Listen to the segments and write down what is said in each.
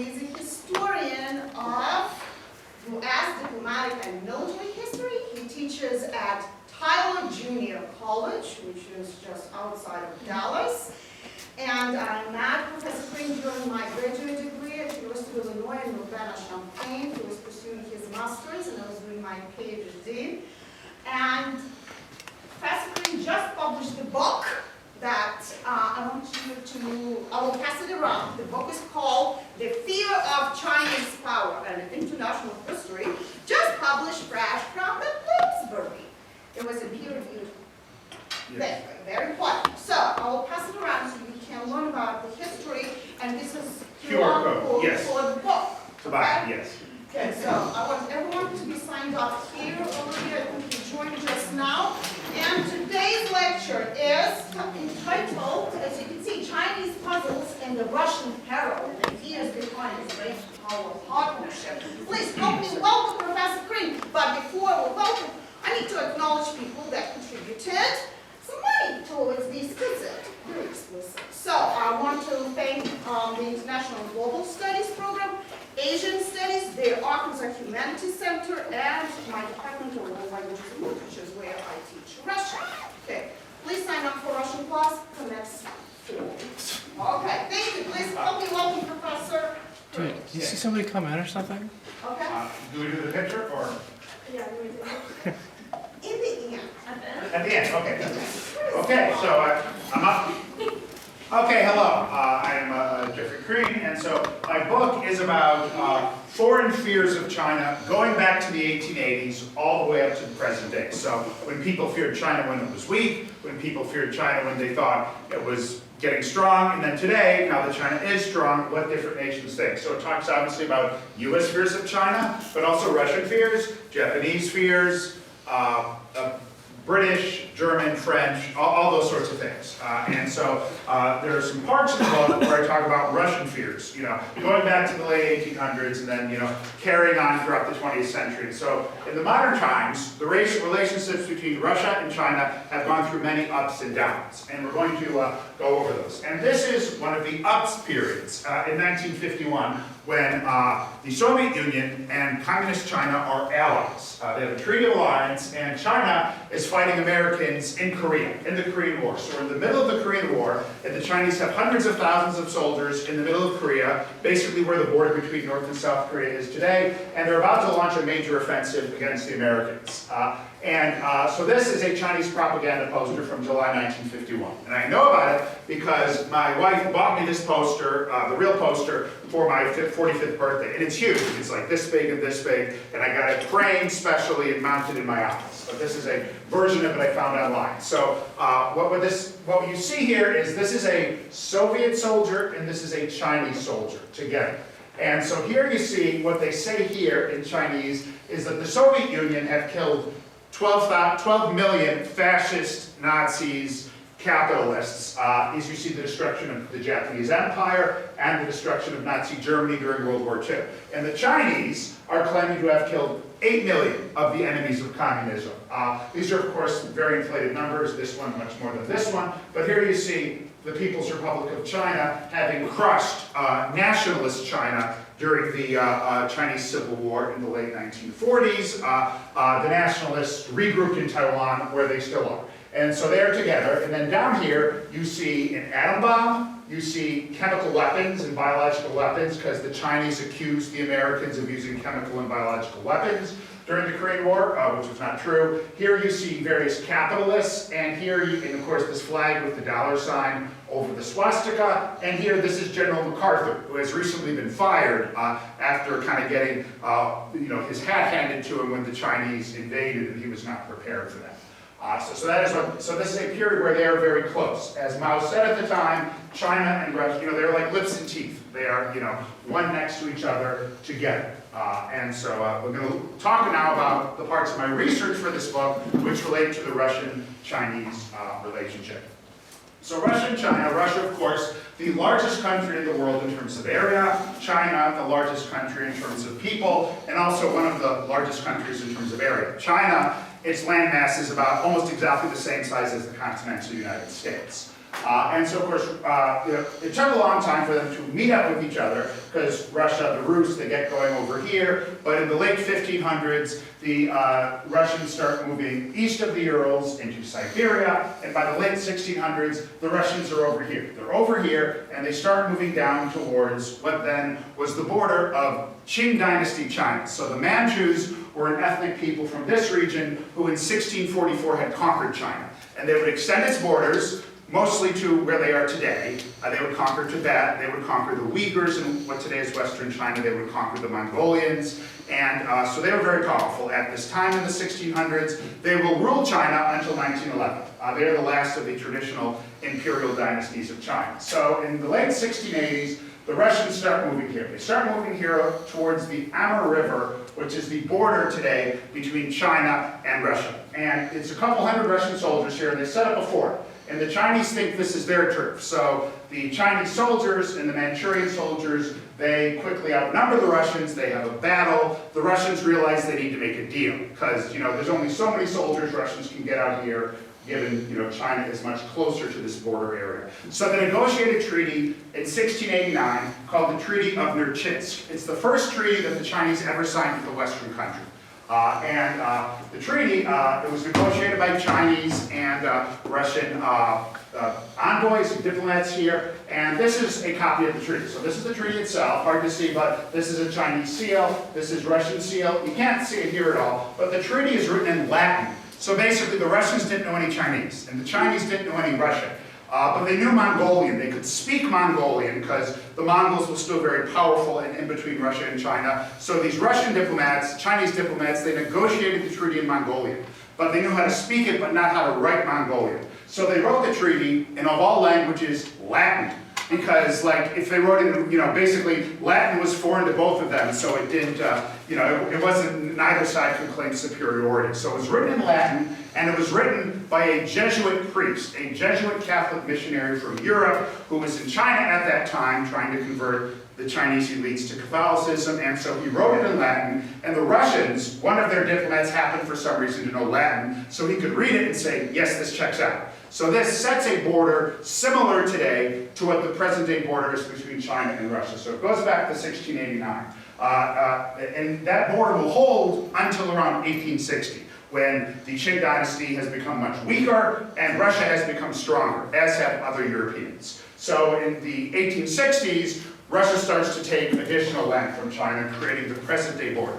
is a historian of U.S. diplomatic and military history. He teaches at Tyler Junior College, which is just outside of Dallas. And I met Professor Crean during my graduate degree at the University of Illinois in Urbana-Champaign. He was pursuing his master's, and I was doing my PhD. And Professor Crean just published a book that I want you to, I will pass it around. The book is called The Fear of Chinese Power and International History, just published fresh from the Bloomsbury. It was a peer-reviewed thing, very important. So I will pass it around so you can learn about the history, and this is QR code, yes. for the book. To buy it, yes. Okay, so I want everyone to be signed up here, over here. I think you joined just now. And today's lecture is entitled, as you can see, Chinese Puzzles and the Russian Peril, the ideas behind this great power partnership. Please help me welcome Professor Crean. But before we welcome, I need to acknowledge people that contributed some money towards this visit. Very explicit. So I want to thank the International Global Studies Program, Asian Studies, the Arkansas Humanities Center, and my Department of World Languages and Literatures, where I teach Russian. Okay, please sign up for Russian class for next fall. Okay, thank you. Please help me welcome Professor. Did you see somebody come in or something? Okay. Do we do the picture or? Yeah, we do. In the end. At the end, okay. Okay, so I'm up. Okay, hello. I'm Jeffrey Crean, and so my book is about foreign fears of China going back to the 1880s all the way up to the present day. So when people feared China when it was weak, when people feared China when they thought it was getting strong, and then today, now that China is strong, what different nations think. So it talks obviously about US fears of China, but also Russian fears, Japanese fears, British, German, French, all those sorts of things. And so there are some parts of the book where I talk about Russian fears, going back to the late 1800s and then, carrying on throughout the 20th century. So in the modern times, the relationships between Russia and China have gone through many ups and downs. And we're going to go over those. And this is one of the ups periods in 1951 when the Soviet Union and Communist China are allies. They have a treaty of alliance, and China is fighting Americans in Korea, in the Korean War. So we're in the middle of the Korean War, and the Chinese have hundreds of thousands of soldiers in the middle of Korea, basically where the border between North and South Korea is today, and they're about to launch a major offensive against the Americans. So this is a Chinese propaganda poster from July 1951. And I know about it because my wife bought me this poster, the real poster, for my 45th birthday. And it's huge. It's like this big and this big. And I got it framed specially and mounted in my office. But this is a version of it I found online. So what you see here is this is a Soviet soldier and this is a Chinese soldier together. And so here you see what they say here in Chinese is that the Soviet Union have killed 12 million fascist Nazis, capitalists, as you see the destruction of the Japanese Empire and the destruction of Nazi Germany during World War II. And the Chinese are claiming to have killed 8 million of the enemies of communism. These are, of course, very inflated numbers, this one much more than this one, but here you see the People's Republic of China having crushed nationalist China during the Chinese Civil War in the late 1940s. The nationalists regrouped in Taiwan, where they still are. And so they're together, and then down here you see an atom bomb, you see chemical weapons and biological weapons, because the Chinese accused the Americans of using chemical and biological weapons during the Korean War, which was not true. Here you see various capitalists, and here and of course this flag with the dollar sign over the swastika, and here this is General MacArthur, who has recently been fired after kind of getting his hat handed to him when the Chinese invaded, and he was not prepared for that. So this is a period where they are very close. As Mao said at the time, China and Russia, they're like lips and teeth. They are, one next to each other together. And so we're going to talk now about the parts of my research for this book which relate to the Russian-Chinese relationship. So Russia and China, Russia, of course, the largest country in the world in terms of area, China, the largest country in terms of people, and also one of the largest countries in terms of area. China, its landmass is about almost exactly the same size as the continental United States. And so, of course, it took a long time for them to meet up with each other, because Russia, the Rus, they get going over here. But in the late 1500s, the Russians start moving east of the Urals into Siberia. And by the late 1600s, the Russians are over here. They're over here, and they start moving down towards what then was the border of Qing Dynasty China. So the Manchus were an ethnic people from this region who in 1644 had conquered China. And they would extend its borders, mostly to where they are today. They would conquer Tibet, they would conquer the Uyghurs in what today is Western China, they would conquer the Mongolians, and so they were very powerful. At this time in the 1600s, they will rule China until 1911. They are the last of the traditional imperial dynasties of China. So in the late 1680s, the Russians start moving here. They start moving here towards the Amur River, which is the border today between China and Russia. And it's a couple hundred Russian soldiers here, and they set up a fort. And the Chinese think this is their turf. So the Chinese soldiers and the Manchurian soldiers, they quickly outnumber the Russians. They have a battle. The Russians realize they need to make a deal, because there's only so many soldiers Russians can get out here, given China is much closer to this border area. So they negotiate a treaty in 1689 called the Treaty of Nerchinsk. It's the first treaty that the Chinese ever signed with a Western country. The treaty, it was negotiated by Chinese and Russian envoys and diplomats here, and this is a copy of the treaty. So this is the treaty itself, hard to see, but this is a Chinese seal, this is Russian seal. You can't see it here at all, but the treaty is written in Latin. So basically the Russians didn't know any Chinese, and the Chinese didn't know any Russian. But they knew Mongolian. They could speak Mongolian because the Mongols were still very powerful in between Russia and China. So these Russian diplomats, Chinese diplomats, they negotiated the treaty in Mongolian. But they knew how to speak it, but not how to write Mongolian. So they wrote the treaty in, of all languages, Latin. Because, if they wrote it, basically Latin was foreign to both of them, so it didn't, it wasn't, neither side could claim superiority. So it was written in Latin, and it was written by a Jesuit priest, a Jesuit Catholic missionary from Europe, who was in China at that time, trying to convert the Chinese elites to Catholicism, and so he wrote it in Latin, and the Russians, one of their diplomats happened for some reason to know Latin, so he could read it and say, yes, this checks out. So this sets a border similar today to what the present-day border is between China and Russia. So it goes back to 1689. And that border will hold until around 1860, when the Qing dynasty has become much weaker and Russia has become stronger, as have other Europeans. So in the 1860s, Russia starts to take additional land from China, creating the present-day border.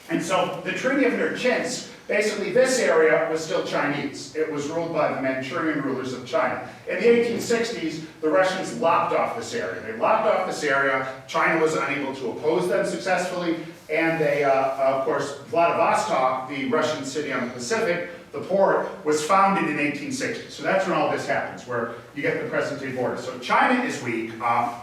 And so the Treaty of Nerchinsk, basically this area was still Chinese. It was ruled by the Manchurian rulers of China. In the 1860s, the Russians lopped off this area. They lopped off this area. China was unable to oppose them successfully. And they, of course, Vladivostok, the Russian city on the Pacific, the port, was founded in 1860. So that's when all this happens, where you get the present-day border. So China is weak,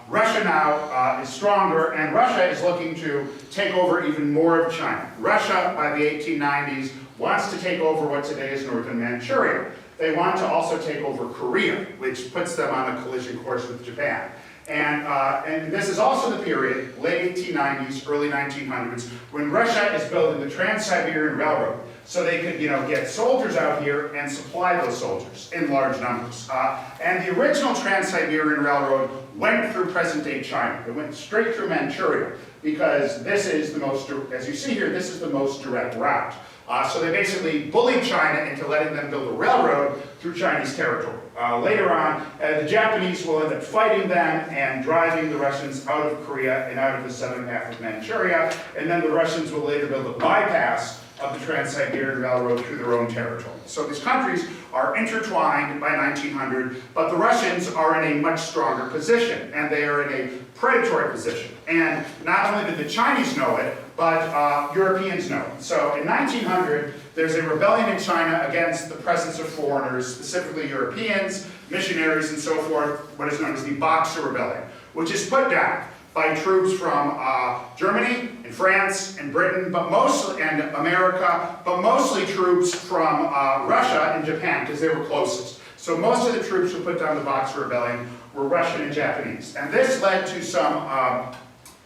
Russia now is stronger, and Russia is looking to take over even more of China. Russia, by the 1890s, wants to take over what today is northern Manchuria. They want to also take over Korea, which puts them on a collision course with Japan. And this is also the period, late 1890s, early 1900s, when Russia is building the Trans-Siberian Railroad. So they could, get soldiers out here and supply those soldiers in large numbers. And the original Trans-Siberian Railroad went through present-day China. It went straight through Manchuria, because this is the most, as you see here, this is the most direct route. So they basically bullied China into letting them build a railroad through Chinese territory. Later on, the Japanese will end up fighting them and driving the Russians out of Korea and out of the southern half of Manchuria, and then the Russians will later build a bypass of the Trans-Siberian Railroad through their own territory. So these countries are intertwined by 1900, but the Russians are in a much stronger position, and they are in a predatory position. And not only did the Chinese know it, but Europeans know it. So in 1900, there's a rebellion in China against the presence of foreigners, specifically Europeans, missionaries, and so forth, what is known as the Boxer Rebellion, which is put down by troops from Germany and France and Britain, but mostly, and America, but mostly troops from Russia and Japan, because they were closest. So most of the troops who put down the Boxer Rebellion were Russian and Japanese. And this led to some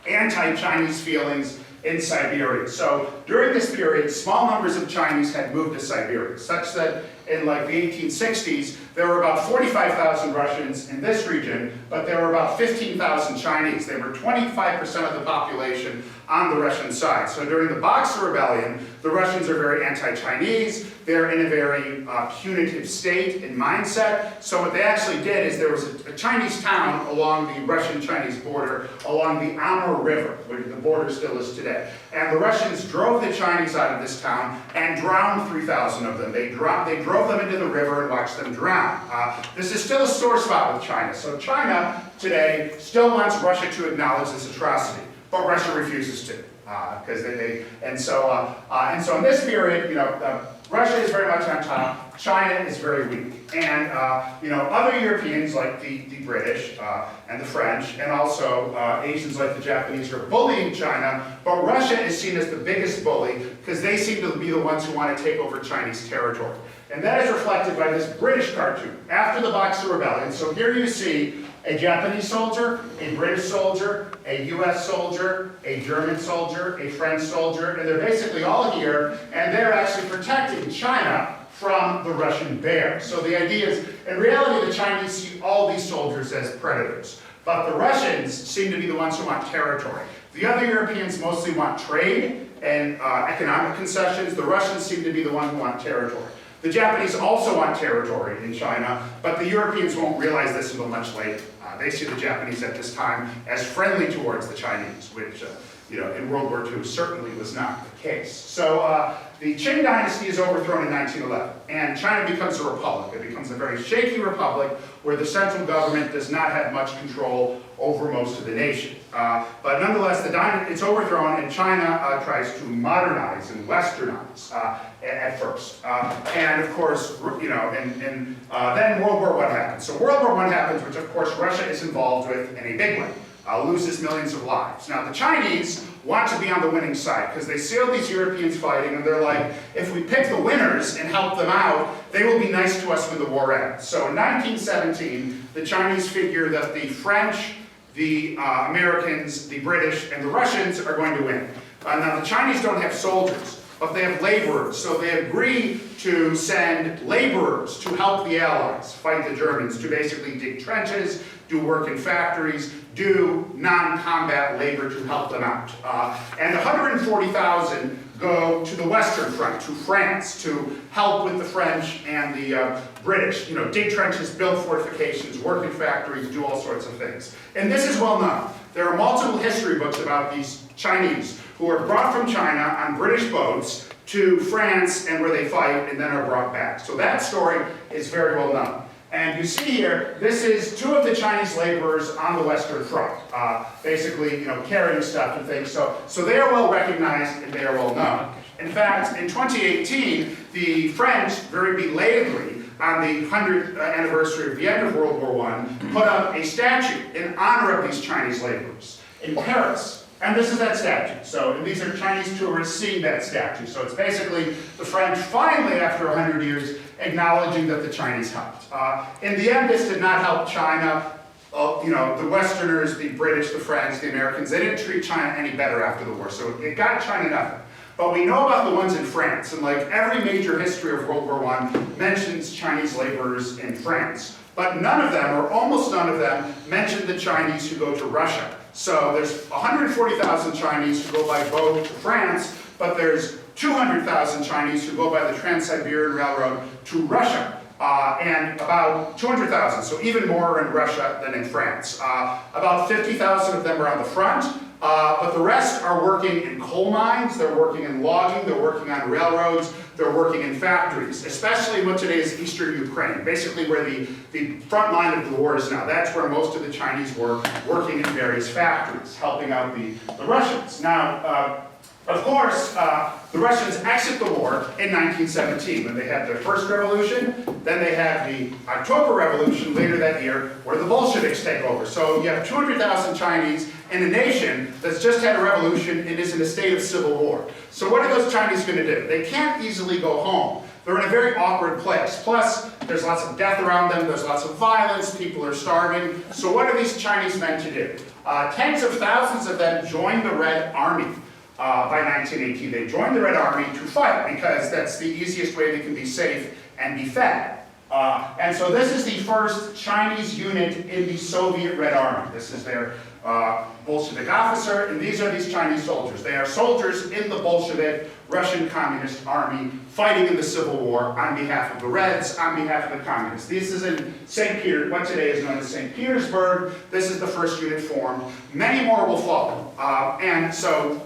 anti-Chinese feelings in Siberia. So during this period, small numbers of Chinese had moved to Siberia, such that in like the 1860s, there were about 45,000 Russians in this region, but there were about 15,000 Chinese. They were 25% of the population on the Russian side. So during the Boxer Rebellion, the Russians are very anti-Chinese. They're in a very punitive state and mindset. So what they actually did is there was a Chinese town along the Russian-Chinese border, along the Amur River, where the border still is today. And the Russians drove the Chinese out of this town and drowned 3,000 of them. They drove them into the river and watched them drown. This is still a sore spot with China. So China today still wants Russia to acknowledge this atrocity, but Russia refuses to. And so in this period, you know, Russia is very much on top. China is very weak, and you know, other Europeans like the British and the French, and also Asians like the Japanese are bullying China. But Russia is seen as the biggest bully because they seem to be the ones who want to take over Chinese territory, and that is reflected by this British cartoon after the Boxer Rebellion. So here you see a Japanese soldier, a British soldier, a US soldier, a German soldier, a French soldier, and they're basically all here, and they're actually protecting China from the Russian bear. So the idea is, in reality, the Chinese see all these soldiers as predators, but the Russians seem to be the ones who want territory. The other Europeans mostly want trade and economic concessions. The Russians seem to be the ones who want territory. The Japanese also want territory in China, but the Europeans won't realize this until much later. They see the Japanese at this time as friendly towards the Chinese, which you know, in World War II certainly was not the case. So the Qing dynasty is overthrown in 1911, and China becomes a republic. It becomes a very shaky republic where the central government does not have much control over most of the nation. But nonetheless, it's overthrown, and China tries to modernize and westernize at first. And of course, you know, and then World War I happens. So World War I happens, which of course Russia is involved with in a big way. Loses millions of lives. Now the Chinese want to be on the winning side because they see all these Europeans fighting, and they're like, if we pick the winners and help them out, they will be nice to us when the war ends. So in 1917, the Chinese figure that the French, the Americans, the British, and the Russians are going to win. Now the Chinese don't have soldiers, but they have laborers. So they agree to send laborers to help the Allies fight the Germans, to basically dig trenches, do work in factories, do non-combat labor to help them out. And 140,000 go to the Western Front, to France, to help with the French and the British. You know, dig trenches, build fortifications, work in factories, do all sorts of things. And this is well known. There are multiple history books about these Chinese who are brought from China on British boats to France, and where they fight and then are brought back. So that story is very well known. And you see here, this is two of the Chinese laborers on the Western Front, basically, you know, carrying stuff and things. So they are well recognized and they are well known. In fact, in 2018, the French, very belatedly, on the 100th anniversary of the end of World War I, put up a statue in honor of these Chinese laborers in Paris. And this is that statue. So and these are Chinese tourists seeing that statue. So it's basically the French finally, after 100 years, acknowledging that the Chinese helped. In the end, this did not help China. You know, the Westerners, the British, the French, the Americans, they didn't treat China any better after the war. So it got China nothing. But we know about the ones in France. And like every major history of World War I mentions Chinese laborers in France. But none of them, or almost none of them, mention the Chinese who go to Russia. So there's 140,000 Chinese who go by boat to France, but there's 200,000 Chinese who go by the Trans-Siberian Railroad to Russia, and about 200,000, so even more in Russia than in France. About 50,000 of them are on the front, but the rest are working in coal mines, they're working in logging, they're working on railroads, they're working in factories, especially in what today is eastern Ukraine, basically where the front line of the war is now. That's where most of the Chinese were working in various factories, helping out the Russians. Now, of course, the Russians exit the war in 1917 when they had their first revolution. Then they had the October Revolution later that year where the Bolsheviks take over. So you have 200,000 Chinese in a nation that's just had a revolution and is in a state of civil war. So what are those Chinese going to do? They can't easily go home. They're in a very awkward place. Plus, there's lots of death around them, there's lots of violence, people are starving. So what are these Chinese meant to do? Tens of thousands of them join the Red Army. by 1918. They joined the Red Army to fight because that's the easiest way they can be safe and be fed. And so this is the first Chinese unit in the Soviet Red Army. This is their Bolshevik officer, and these are these Chinese soldiers. They are soldiers in the Bolshevik Russian Communist Army fighting in the Civil War on behalf of the Reds, on behalf of the Communists. This is in St. Peter, what today is known as St. Petersburg. This is the first unit formed. Many more will follow. And so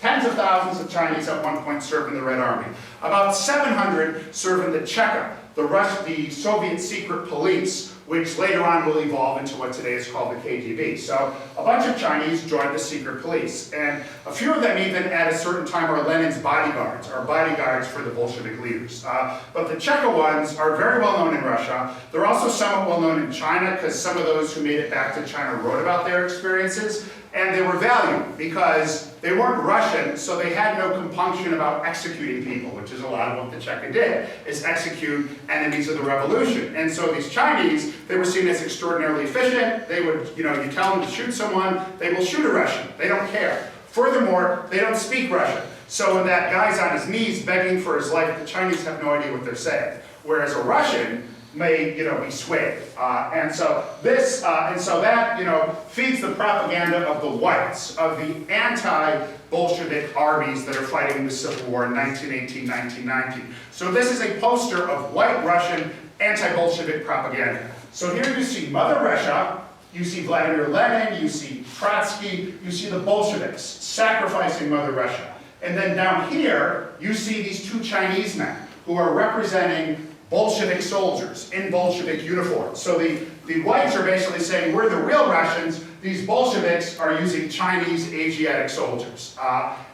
tens of thousands of Chinese at one point serve in the Red Army. About 700 serve in the Cheka, the Soviet secret police, which later on will evolve into what today is called the KGB. So a bunch of Chinese joined the secret police, and a few of them even at a certain time are Lenin's bodyguards, or bodyguards for the Bolshevik leaders. But the Cheka ones are very well known in Russia. They're also somewhat well known in China, because some of those who made it back to China wrote about their experiences, and they were valued because they weren't Russian, so they had no compunction about executing people, which is a lot of what the Cheka did, is execute enemies of the revolution. And so these Chinese, they were seen as extraordinarily efficient. They would, you tell them to shoot someone, they will shoot a Russian. They don't care. Furthermore, they don't speak Russian. So when that guy's on his knees begging for his life, the Chinese have no idea what they're saying. Whereas a Russian may, be swayed. And so that, feeds the propaganda of the whites, of the anti-Bolshevik armies that are fighting in the Civil War in 1918, 1919. So this is a poster of white Russian anti-Bolshevik propaganda. So here you see Mother Russia, you see Vladimir Lenin, you see Trotsky, you see the Bolsheviks sacrificing Mother Russia. And then down here, you see these two Chinese men who are representing Bolshevik soldiers in Bolshevik uniforms. So the whites are basically saying, we're the real Russians, these Bolsheviks are using Chinese Asiatic soldiers.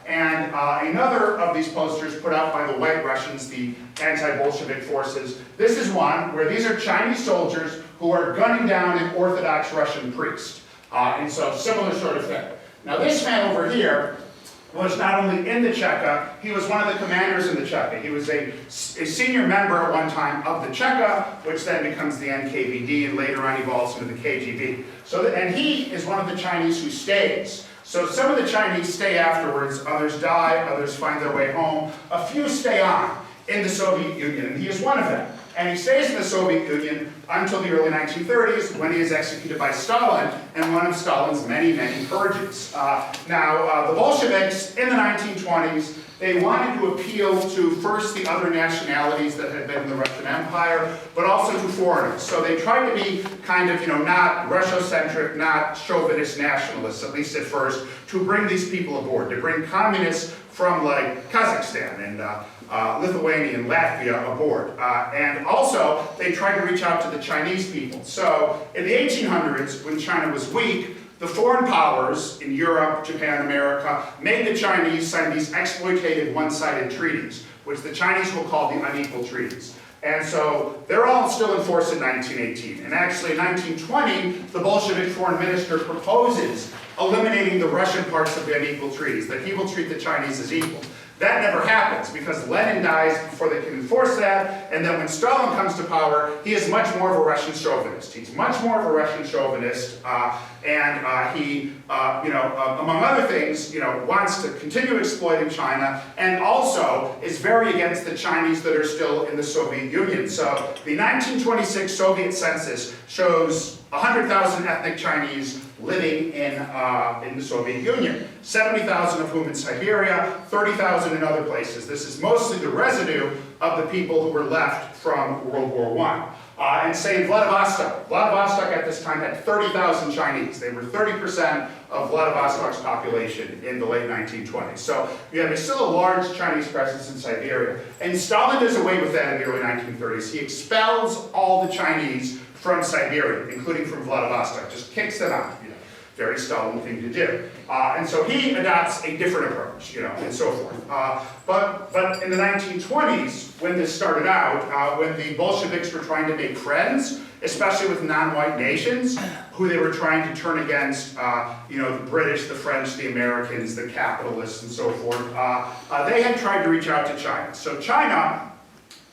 And another of these posters put out by the white Russians, the anti-Bolshevik forces, this is one where these are Chinese soldiers who are gunning down an Orthodox Russian priest. And so similar sort of thing. Now this man over here was not only in the Cheka, he was one of the commanders in the Cheka. He was a senior member at one time of the Cheka, which then becomes the NKVD and later on evolves into the KGB. And he is one of the Chinese who stays. So some of the Chinese stay afterwards, others die, others find their way home. A few stay on in the Soviet Union, and he is one of them. And he stays in the Soviet Union until the early 1930s, when he is executed by Stalin in one of Stalin's many, many purges. The Bolsheviks in the 1920s, they wanted to appeal to first the other nationalities that had been in the Russian Empire, but also to foreigners. So they tried to be kind of, not Russocentric, not chauvinist nationalists, at least at first, to bring these people aboard, to bring communists from like Kazakhstan and Lithuania and Latvia aboard. And also, they tried to reach out to the Chinese people. So in the 1800s, when China was weak, the foreign powers in Europe, Japan, America, made the Chinese sign these exploitative one-sided treaties, which the Chinese will call the unequal treaties. And so they're all still in force in 1918. And actually in 1920, the Bolshevik foreign minister proposes eliminating the Russian parts of the unequal treaties, that he will treat the Chinese as equal. That never happens because Lenin dies before they can enforce that, and then when Stalin comes to power, he is much more of a Russian chauvinist. He's much more of a Russian chauvinist, and he, among other things, wants to continue exploiting China, and also is very against the Chinese that are still in the Soviet Union. So the 1926 Soviet census shows 100,000 ethnic Chinese living in the Soviet Union, 70,000 of whom in Siberia, 30,000 in other places. This is mostly the residue of the people who were left from World War I. And say in Vladivostok at this time had 30,000 Chinese. They were 30% of Vladivostok's population in the late 1920s. So you have still a large Chinese presence in Siberia. And Stalin does away with that in the early 1930s. He expels all the Chinese from Siberia, including from Vladivostok, just kicks them out. Very Stalin thing to do. And so he adopts a different approach, and so forth. But in the 1920s, when this started out, when the Bolsheviks were trying to make friends, especially with non-white nations, who they were trying to turn against, the British, the French, the Americans, the capitalists, and so forth, they had tried to reach out to China. So China,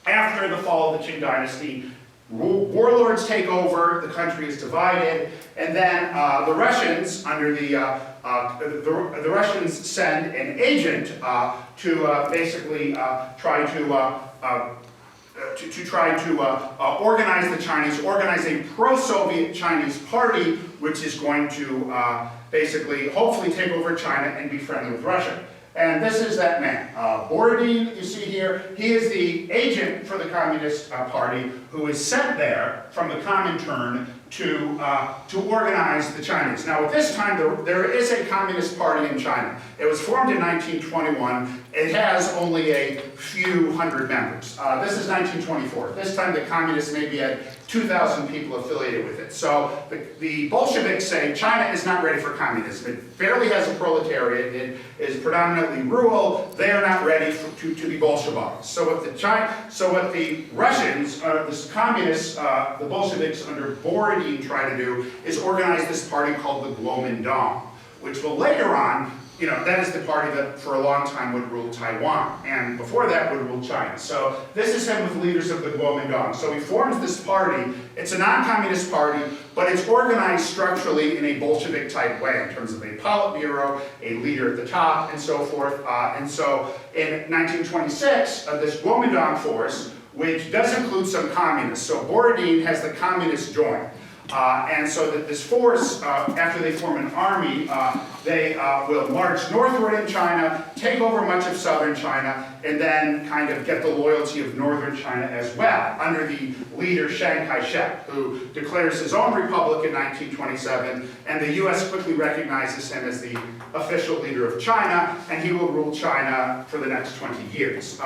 after the fall of the Qing dynasty, warlords take over, the country is divided, and then the Russians, under the the Russians send an agent to basically try to organize the Chinese, organize a pro-Soviet Chinese party, which is going to basically, hopefully take over China and be friendly with Russia. And this is that man, Borodin, you see here. He is the agent for the Communist Party who is sent there from the Comintern to organize the Chinese. Now, at this time, there is a Communist Party in China. It was formed in 1921. It has only a few hundred members. This is 1924. This time, the Communists maybe had 2,000 people affiliated with it. So the Bolsheviks say China is not ready for communism. It barely has a proletariat. It is predominantly rural. They are not ready to be Bolsheviks. So what the Russians, the communists, the Bolsheviks under Borodin try to do is organize this party called the Kuomintang, which will later on, that is the party that for a long time would rule Taiwan, and before that would rule China. So this is him with leaders of the Kuomintang. So he forms this party. It's a non-communist party, but it's organized structurally in a Bolshevik-type way in terms of a Politburo, a leader at the top, and so forth. And so in 1926, this Kuomintang force, which does include some communists, so Borodin has the communists join. And so that this force, after they form an army, they will march northward in China, take over much of southern China, and then kind of get the loyalty of northern China as well, under the leader Chiang Kai-shek, who declares his own republic in 1927, and the U.S. quickly recognizes him as the official leader of China, and he will rule China for the next 20 years.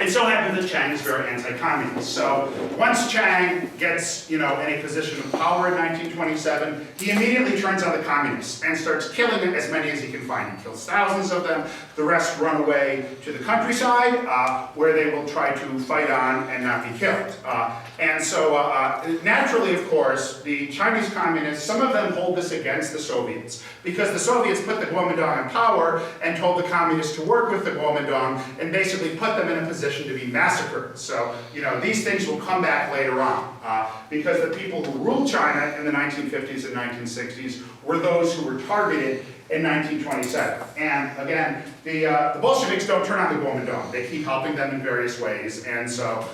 It so happens that Chiang is very anti-communist. So once Chiang gets, in a position of power in 1927, he immediately turns on the communists and starts killing as many as he can find. He kills thousands of them. The rest run away to the countryside, where they will try to fight on and not be killed. And so naturally, of course, the Chinese communists, some of them hold this against the Soviets, because the Soviets put the Kuomintang in power and told the communists to work with the Kuomintang and basically put them in a position to be massacred. So, these things will come back later on, because the people who ruled China in the 1950s and 1960s were those who were targeted in 1927. And again, the Bolsheviks don't turn on the Kuomintang. They keep helping them in various ways, and so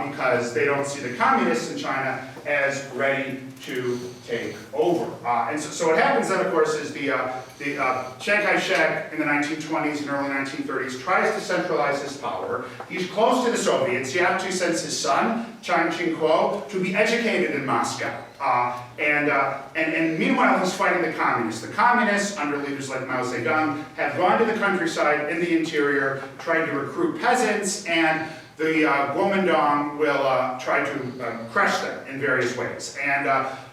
because they don't see the communists in China as ready to take over. And so what happens then, of course, is the Chiang Kai-shek in the 1920s and early 1930s tries to centralize his power. He's close to the Soviets. He actually sends his son, Chiang Ching-kuo, to be educated in Moscow. And meanwhile, he's fighting the communists. The communists, under leaders like Mao Zedong, have gone to the countryside in the interior, trying to recruit peasants, and the Kuomintang will try to crush them in various ways. And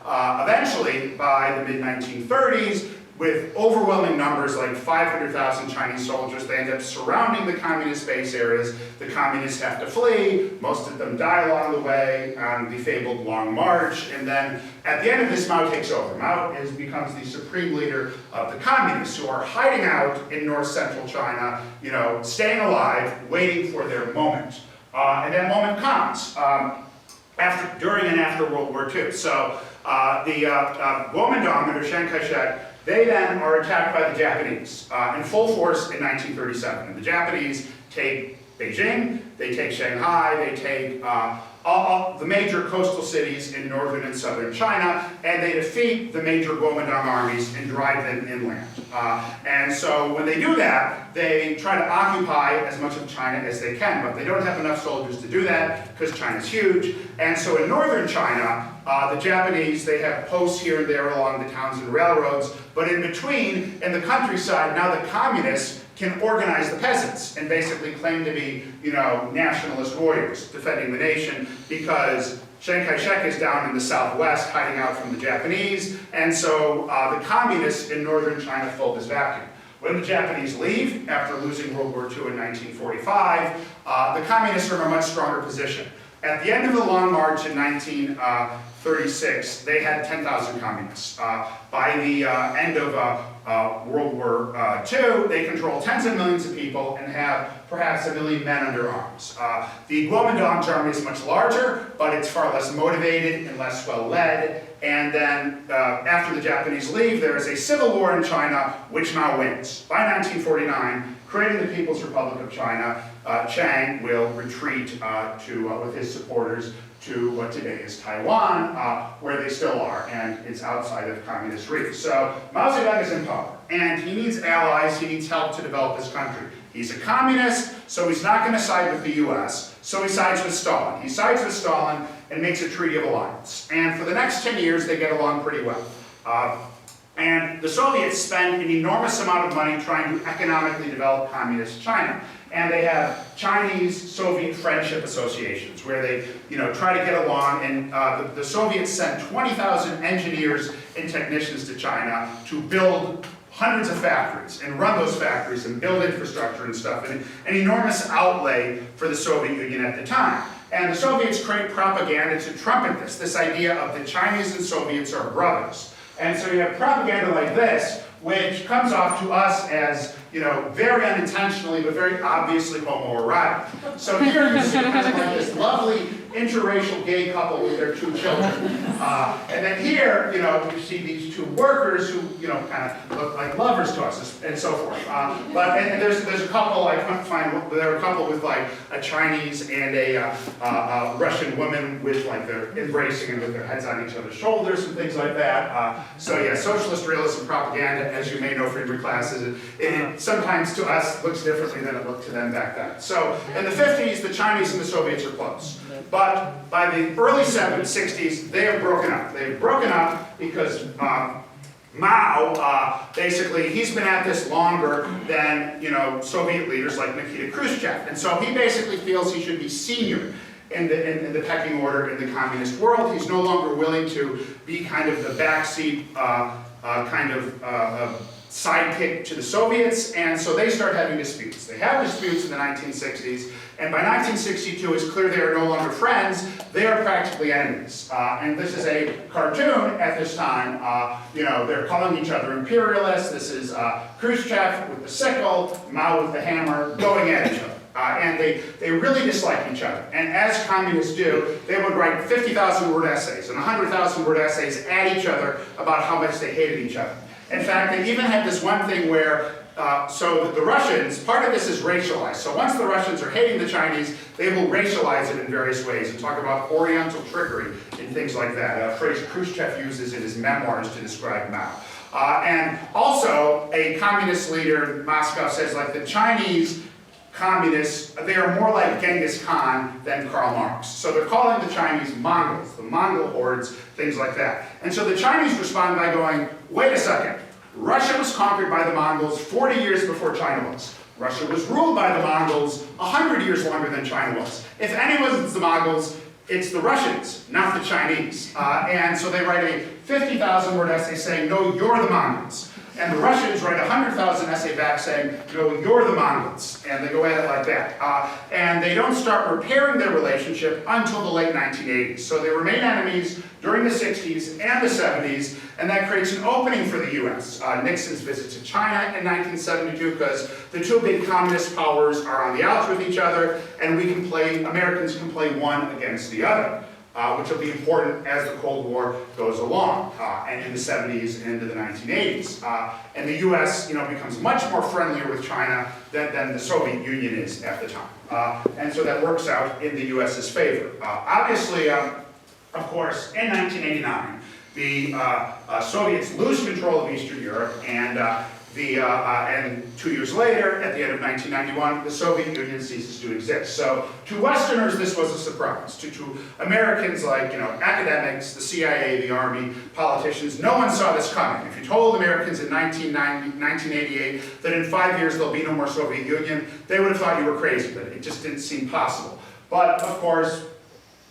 eventually, by the mid-1930s, with overwhelming numbers like 500,000 Chinese soldiers, they end up surrounding the communist base areas. The communists have to flee. Most of them die along the way on the fabled Long March. And then at the end of this, Mao takes over. Mao becomes the supreme leader of the communists, who are hiding out in north-central China, staying alive, waiting for their moment. And that moment comes during and after World War II. So the Kuomintang under Chiang Kai-shek, they then are attacked by the Japanese in full force in 1937. And the Japanese take Beijing, they take Shanghai, they take all the major coastal cities in northern and southern China, and they defeat the major Kuomintang armies and drive them inland. And so when they do that, they try to occupy as much of China as they can, but they don't have enough soldiers to do that because China's huge. And so in northern China, the Japanese, they have posts here and there along the towns and railroads, but in between, in the countryside, now the communists can organize the peasants and basically claim to be, nationalist warriors defending the nation, because Chiang Kai-shek is down in the southwest hiding out from the Japanese, and so the communists in northern China fill this vacuum. When the Japanese leave, after losing World War II in 1945, the communists are in a much stronger position. At the end of the Long March in 1945, 36, they had 10,000 communists. By the end of World War II, they control tens of millions of people and have perhaps 1 million men under arms. The Kuomintang's army is much larger, but it's far less motivated and less well led. And then after the Japanese leave, there is a civil war in China, which Mao wins. By 1949, creating the People's Republic of China, Chiang will retreat with his supporters to what today is Taiwan, where they still are, and it's outside of communist reach. So Mao Zedong is in power, and he needs allies, he needs help to develop his country. He's a communist, so he's not going to side with the US, so he sides with Stalin. He sides with Stalin and makes a treaty of alliance. And for the next 10 years, they get along pretty well. And the Soviets spend an enormous amount of money trying to economically develop communist China. And they have Chinese-Soviet friendship associations where they, try to get along. And the Soviets sent 20,000 engineers and technicians to China to build hundreds of factories and run those factories and build infrastructure and stuff. And an enormous outlay for the Soviet Union at the time. And the Soviets create propaganda to trumpet this idea of the Chinese and Soviets are brothers. And so you have propaganda like this, which comes off to us as, very unintentionally, but very obviously homoerotic. So here you see kind of like this lovely interracial gay couple with their 2 children. And then here, you see these 2 workers who, kind of look like lovers to us and so forth. And there's a couple, I couldn't find, there are a couple with like a Chinese and a Russian woman with like they're embracing and with their heads on each other's shoulders and things like that. So yeah, socialist realism propaganda, as you may know from your classes, it sometimes to us looks differently than it looked to them back then. So in the 50s, the Chinese and the Soviets are close. But by the early 60s, they have broken up. They've broken up because Mao, basically, he's been at this longer than, Soviet leaders like Nikita Khrushchev. And so he basically feels he should be senior in the pecking order in the communist world. He's no longer willing to be kind of the backseat sidekick to the Soviets, and so they start having disputes. They have disputes in the 1960s, and by 1962 it's clear they are no longer friends, they are practically enemies. And this is a cartoon at this time, they're calling each other imperialists. This is Khrushchev with the sickle, Mao with the hammer, going at each other. And they really dislike each other. And as communists do, they would write 50,000 word essays and 100,000 word essays at each other about how much they hated each other. In fact, they even had this one thing where, so the Russians, part of this is racialized. So once the Russians are hating the Chinese, they will racialize it in various ways and talk about oriental trickery and things like that, a phrase Khrushchev uses in his memoirs to describe Mao. And also, a communist leader in Moscow says, like, the Chinese communists, they are more like Genghis Khan than Karl Marx. So they're calling the Chinese Mongols, the Mongol hordes, things like that. And so the Chinese respond by going, wait a second, Russia was conquered by the Mongols 40 years before China was. Russia was ruled by the Mongols 100 years longer than China was. If anyone's the Mongols, it's the Russians, not the Chinese. And so they write a 50,000 word essay saying, no, you're the Mongols. And the Russians write a 100,000 essay back saying, no, you're the Mongols. And they go at it like that. And they don't start repairing their relationship until the late 1980s. So they remain enemies during the 60s and the 70s, and that creates an opening for the US. Nixon's visit to China in 1972, because the 2 big communist powers are on the outs with each other, and Americans can play one against the other. Which will be important as the Cold War goes along, and in the 70s and into the 1980s. And the US, becomes much more friendlier with China than the Soviet Union is at the time. And so that works out in the US's favor. Obviously, of course, in 1989, the Soviets lose control of Eastern Europe, and 2 years later, at the end of 1991, the Soviet Union ceases to exist. So to Westerners, this was a surprise. To Americans like, academics, the CIA, the Army, politicians, no one saw this coming. If you told Americans in 1988 that in 5 years there'll be no more Soviet Union, they would have thought you were crazy, but it just didn't seem possible. But of course,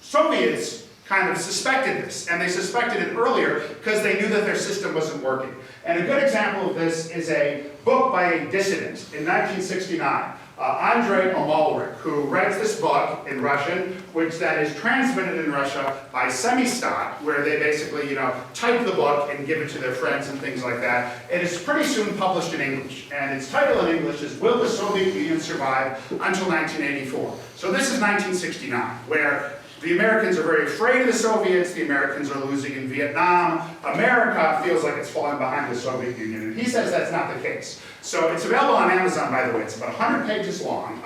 Soviets kind of suspected this, and they suspected it earlier because they knew that their system wasn't working. And a good example of this is a book by a dissident in 1969 Andrei Amalrik, who writes this book in Russian, which then is transmitted in Russia by Semistat, where they basically, type the book and give it to their friends and things like that. It is pretty soon published in English, and its title in English is Will the Soviet Union Survive Until 1984? So this is 1969, where the Americans are very afraid of the Soviets, the Americans are losing in Vietnam, America feels like it's falling behind the Soviet Union, and he says that's not the case. So it's available on Amazon, by the way. It's about 100 pages long.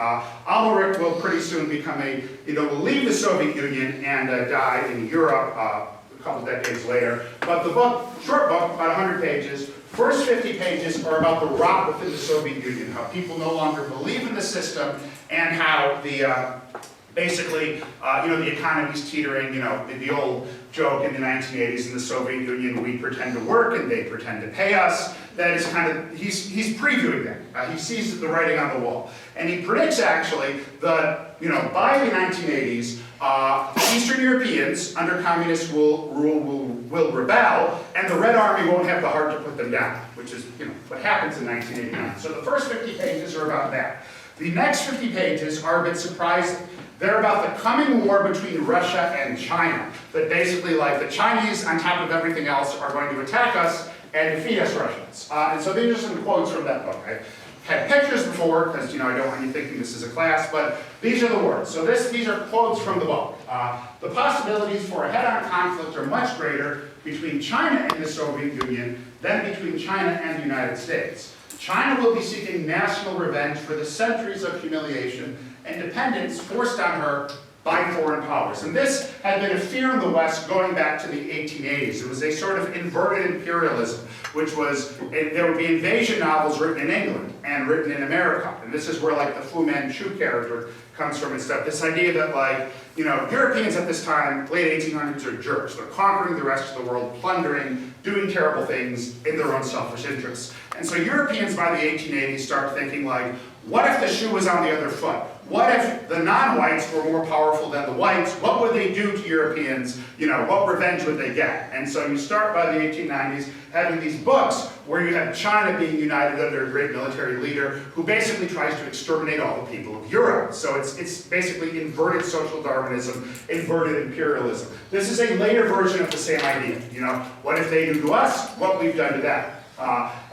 Amalrik will pretty soon become will leave the Soviet Union and die in Europe a couple decades later. But the book, short book, about 100 pages, first 50 pages are about the rot within the Soviet Union, how people no longer believe in the system, and how the the economy's teetering, the old joke in the 1980s in the Soviet Union, we pretend to work and they pretend to pay us. That is he's previewing that. He sees the writing on the wall. And he predicts actually that, by the 1980s, Eastern Europeans under communist rule will rebel, and the Red Army won't have the heart to put them down, which is, what happens in 1989. So the first 50 pages are about that. The next 50 pages are a bit surprising. They're about the coming war between Russia and China. That basically, like, the Chinese, on top of everything else, are going to attack us and defeat us Russians. And so these are some quotes from that book. I've had pictures before, because, I don't want you thinking this is a class, but these are the words. So these are quotes from the book. The possibilities for a head-on conflict are much greater between China and the Soviet Union than between China and the United States. China will be seeking national revenge for the centuries of humiliation and dependence forced on her by foreign powers. And this had been a fear in the West going back to the 1880s. It was a sort of inverted imperialism, which was, there would be invasion novels written in England and written in America. And this is where, like, the Fu Manchu character comes from and stuff. This idea that, like, Europeans at this time, late 1800s, are jerks. They're conquering the rest of the world, plundering, doing terrible things in their own selfish interests. And so Europeans by the 1880s start thinking, like, what if the shoe was on the other foot? What if the non-whites were more powerful than the whites? What would they do to Europeans? What revenge would they get? And so you start by the 1890s having these books where you have China being united under a great military leader who basically tries to exterminate all the people of Europe. So it's basically inverted social Darwinism, inverted imperialism. This is a later version of the same idea. What if they do to us what we've done to them?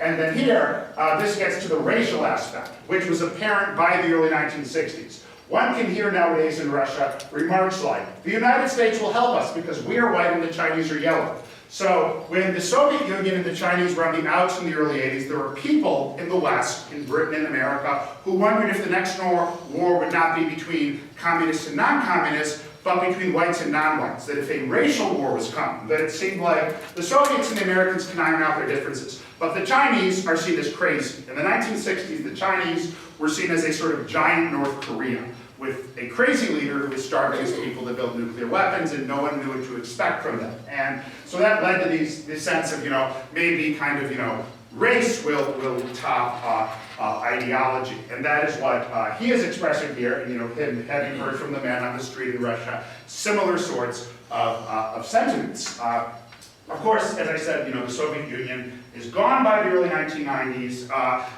And then here, this gets to the racial aspect, which was apparent by the early 1960s. One can hear nowadays in Russia remarks like, the United States will help us because we are white and the Chinese are yellow. So when the Soviet Union and the Chinese were on the outs in the early 80s, there were people in the West, in Britain and America, who wondered if the next war would not be between communists and non-communists, but between whites and non-whites, that if a racial war was coming, that it seemed like the Soviets and the Americans can iron out their differences, but the Chinese are seen as crazy. In the 1960s, the Chinese were seen as a sort of giant North Korea, with a crazy leader who was starving his people to build nuclear weapons, and no one knew what to expect from them. And so that led to this sense of, maybe kind of, race will top ideology. And that is what he is expressing here, him having heard from the man on the street in Russia, similar sorts of sentiments. Of course, as I said, the Soviet Union is gone by the early 1990s,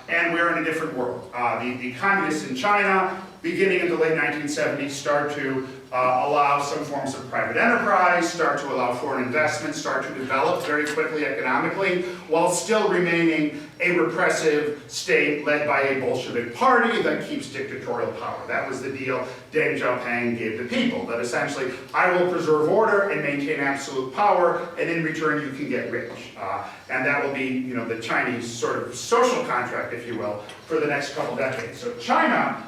and we're in a different world. The communists in China, beginning in the late 1970s, start to allow some forms of private enterprise, start to allow foreign investment, start to develop very quickly economically, while still remaining a repressive state led by a Bolshevik party that keeps dictatorial power. That was the deal Deng Xiaoping gave the people, that essentially, I will preserve order and maintain absolute power, and in return you can get rich. And that will be, the Chinese sort of social contract, if you will, for the next couple decades. So China,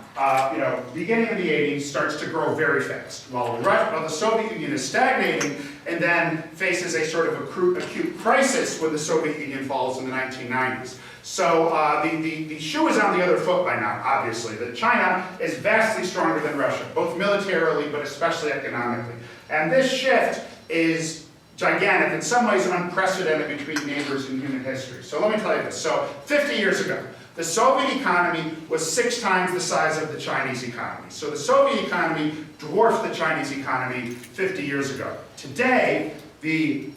beginning in the 80s, starts to grow very fast, while the Soviet Union is stagnating and then faces a sort of acute crisis when the Soviet Union falls in the 1990s. So the shoe is on the other foot by now, obviously, that China is vastly stronger than Russia, both militarily but especially economically. And this shift is gigantic, in some ways unprecedented between neighbors in human history. So let me tell you this. So 50 years ago, the Soviet economy was 6 times the size of the Chinese economy. So the Soviet economy dwarfed the Chinese economy 50 years ago. Today, the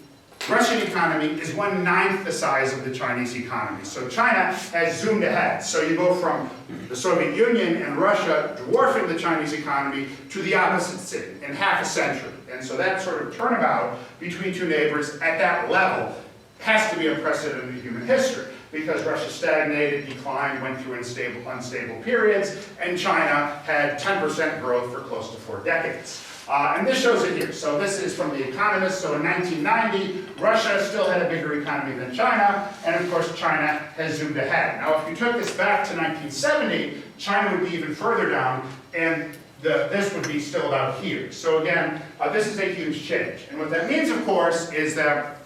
Russian economy is 1/9 the size of the Chinese economy. So China has zoomed ahead. So you go from the Soviet Union and Russia dwarfing the Chinese economy to the opposite thing in half a century. And so that sort of turnabout between two neighbors at that level has to be unprecedented in human history, because Russia stagnated, declined, went through unstable periods, and China had 10% growth for close to 4 decades. And this shows it here. So this is from The Economist. So in 1990, Russia still had a bigger economy than China, and of course China has zoomed ahead. Now if you took this back to 1970, China would be even further down, and this would be still about here. So again, this is a huge change. And what that means, of course, is that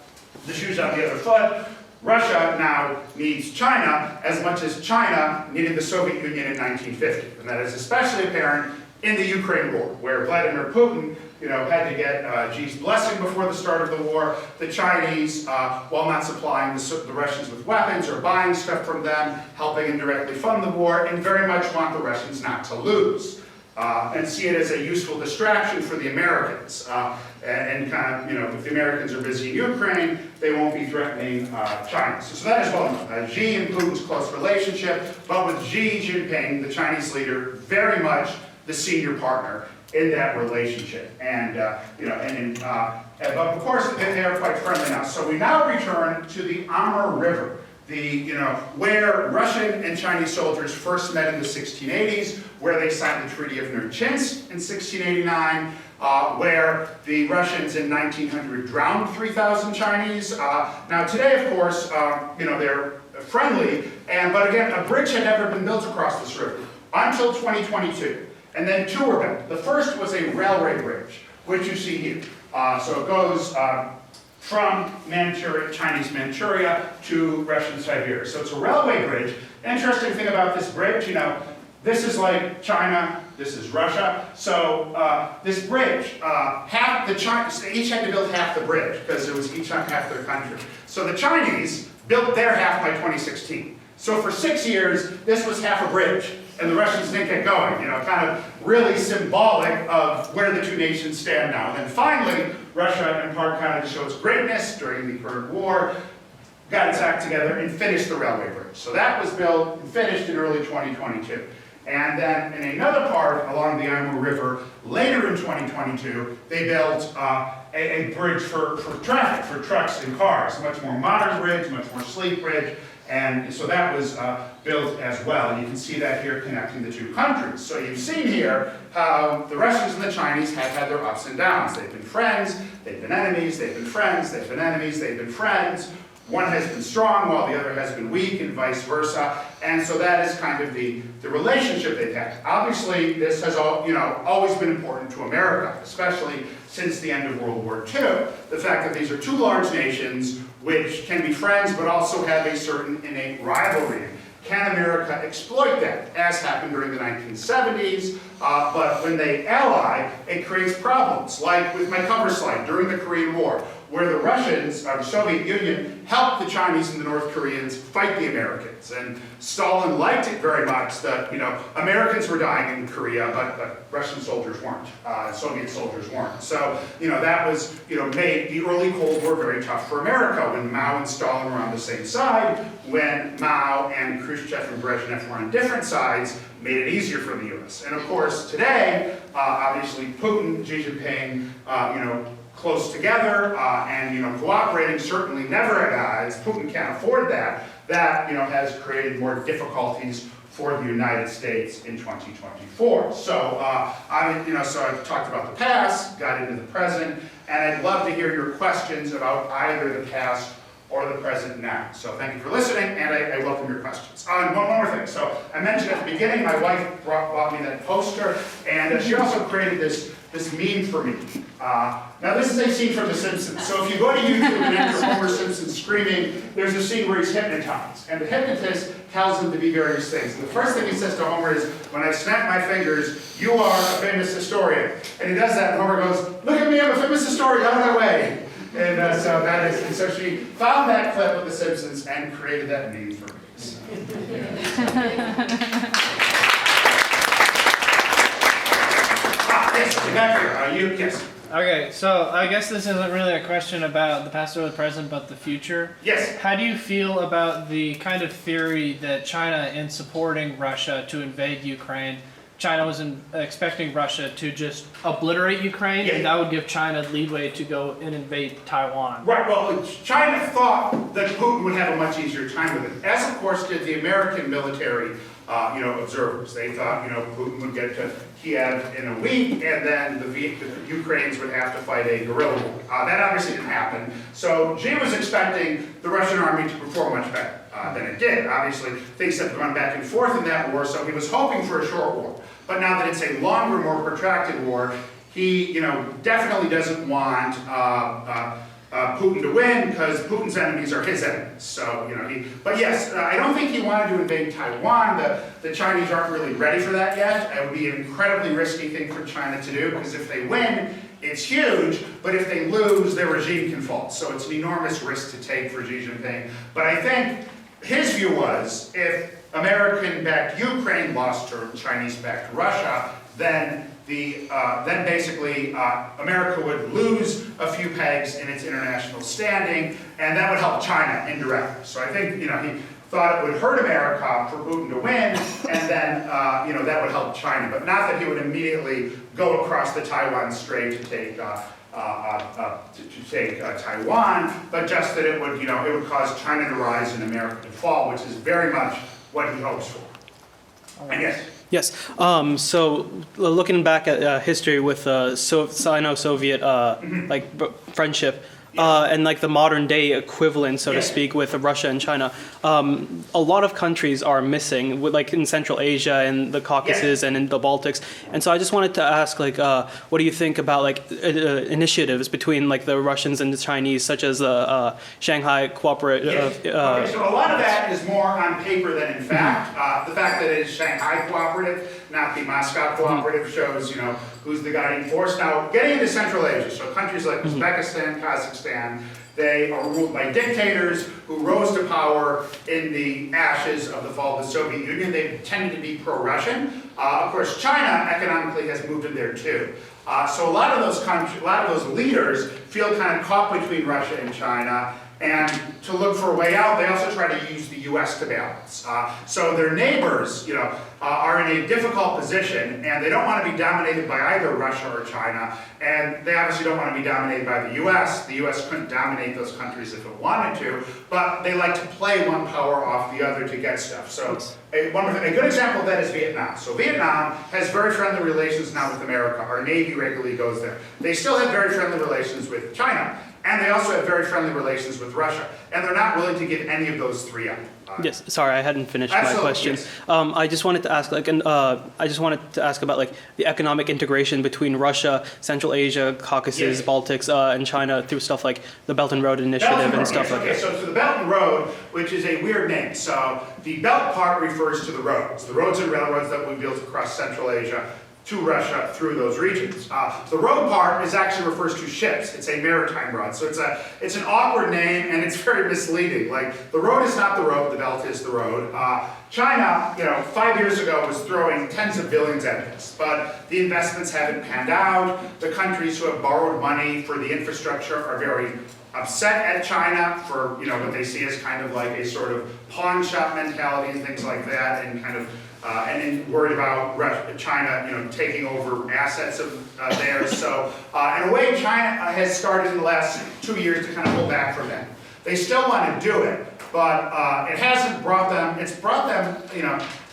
the shoe's on the other foot. Russia now needs China as much as China needed the Soviet Union in 1950. And that is especially apparent in the Ukraine war, where Vladimir Putin had to get Xi's blessing before the start of the war. The Chinese, while not supplying the Russians with weapons or buying stuff from them, helping indirectly fund the war, and very much want the Russians not to lose. And see it as a useful distraction for the Americans. And kind of, if the Americans are busy in Ukraine, they won't be threatening China. So that is well known. Xi and Putin's close relationship, but with Xi Jinping, the Chinese leader, very much the senior partner in that relationship. And, but of course, they are quite friendly now. So we now return to the Amur River, where Russian and Chinese soldiers first met in the 1680s, where they signed the Treaty of Nerchinsk in 1689, where the Russians in 1900 drowned 3,000 Chinese. Now today, of course, they're friendly, but again, a bridge had never been built across this river until 2022. And then 2 were built. The first was a railway bridge, which you see here. So it goes from Manchuria, Chinese Manchuria, to Russian Siberia. So it's a railway bridge. Interesting thing about this bridge, this is like China, this is Russia. So this bridge, they each had to build half the bridge because it was each on half their country. So the Chinese built their half by 2016. So for 6 years, this was half a bridge, and the Russians didn't get going. Kind of really symbolic of where the two nations stand now. And then finally, Russia, in part kind of to show its greatness during the current war, got its act together and finished the railway bridge. So that was built and finished in early 2022. And then in another part along the Amur River, later in 2022, they built a bridge for traffic, for trucks and cars. A much more modern bridge, much more sleek bridge. And so that was built as well. And you can see that here connecting the two countries. So you've seen here how the Russians and the Chinese have had their ups and downs. They've been friends, they've been enemies, they've been friends, they've been enemies, they've been friends. One has been strong while the other has been weak, and vice versa. And so that is kind of the relationship they've had. Obviously, this has always been important to America, especially since the end of World War II. The fact that these are two large nations which can be friends but also have a certain innate rivalry. Can America exploit that, as happened during the 1970s? But when they ally, it creates problems, like with my cover slide during the Korean War, where the Russians, the Soviet Union, helped the Chinese and the North Koreans fight the Americans. And Stalin liked it very much that, Americans were dying in Korea, but Russian soldiers weren't, Soviet soldiers weren't. So, that was, made the early Cold War very tough for America. When Mao and Stalin were on the same side, when Mao and Khrushchev and Brezhnev were on different sides, made it easier for the U.S. And of course, today, obviously, Putin, Xi Jinping, close together and cooperating, certainly never at odds. Putin can't afford that. That has created more difficulties for the United States in 2024. So so I've talked about the past, got into the present, and I'd love to hear your questions about either the past or the present now. So thank you for listening, and I welcome your questions. And one more thing. So I mentioned at the beginning, my wife brought me that poster, and she also created this meme for me. Now this is a scene from The Simpsons. So if you go to YouTube and enter Homer Simpson screaming, there's a scene where he's hypnotized. And the hypnotist tells him to be various things. And the first thing he says to Homer is, when I snap my fingers, you are a famous historian. And he does that, and Homer goes, look at me, I'm a famous historian, out of my way. And so she found that clip of The Simpsons and created that meme for me. So, yes, back here. Yes. Okay, so I guess this isn't really a question about the past or the present, but the future. Yes. How do you feel about the kind of theory that China, in supporting Russia to invade Ukraine, China was expecting Russia to just obliterate Ukraine, Yeah. and that would give China leeway to go and invade Taiwan? Right, well, China thought that Putin would have a much easier time with it, as of course did the American military observers. They thought, Putin would get to Kiev in a week, and then the Ukrainians would have to fight a guerrilla war. That obviously didn't happen. So Xi was expecting the Russian army to perform much better than it did. Obviously, things have gone back and forth in that war, so he was hoping for a short war. But now that it's a longer, more protracted war, he, definitely doesn't want Putin to win, because Putin's enemies are his enemies. So, but yes, I don't think he wanted to invade Taiwan. The Chinese aren't really ready for that yet. It would be an incredibly risky thing for China to do, because if they win, it's huge, but if they lose, their regime can fall. So it's an enormous risk to take for Xi Jinping. But I think his view was, if American-backed Ukraine lost to Chinese-backed Russia, then basically America would lose a few pegs in its international standing, and that would help China indirectly. So I think he thought it would hurt America for Putin to win, and then that would help China, but not that he would immediately go across the Taiwan Strait to take Taiwan, but just that it would cause China to rise and America to fall, which is very much what he hopes for. And yes. Yes. So looking back at history with Sino-Soviet friendship, and like the modern day equivalent, so to speak, with Russia and China, a lot of countries are missing, like in Central Asia and the Caucasus and in the Baltics. And so I just wanted to ask, what do you think about initiatives between the Russians and the Chinese, such as the Shanghai Cooperative? Okay, so a lot of that is more on paper than in fact. The fact that it is Shanghai Cooperative, not the Moscow Cooperative, shows who's the guiding force. Now, getting into Central Asia, so countries like Uzbekistan, Kazakhstan, they are ruled by dictators who rose to power in the ashes of the fall of the Soviet Union. They tended to be pro-Russian. Of course, China economically has moved in there too. So a lot of those leaders feel kind of caught between Russia and China, and to look for a way out, they also try to use the U.S. to balance. So their neighbors, are in a difficult position, and they don't want to be dominated by either Russia or China, and they obviously don't want to be dominated by the U.S. The U.S. couldn't dominate those countries if it wanted to, but they like to play one power off the other to get stuff. So a good example of that is Vietnam. So Vietnam has very friendly relations now with America. Our Navy regularly goes there. They still have very friendly relations with China, and they also have very friendly relations with Russia, and they're not willing to give any of those three up. Yes, sorry, I hadn't finished my question. Yes. I just wanted to ask, about the economic integration between Russia, Central Asia, Caucasus, Baltics, and China through stuff like the Belt and Road Initiative and stuff like that. So the Belt and Road, which is a weird name. So the Belt part refers to the roads and railroads that we built across Central Asia to Russia through those regions. The road part actually refers to ships. It's a maritime road. So it's an awkward name, and it's very misleading. The road is not the road, the belt is the road. China, 5 years ago was throwing tens of billions at this, but the investments haven't panned out. The countries who have borrowed money for the infrastructure are very upset at China for, what they see as kind of like a sort of pawn shop mentality and things like that, and kind of and then worried about China, taking over assets of theirs. So, in a way, China has started in the last 2 years to kind of pull back from that. They still want to do it, but it hasn't brought them. It's brought them,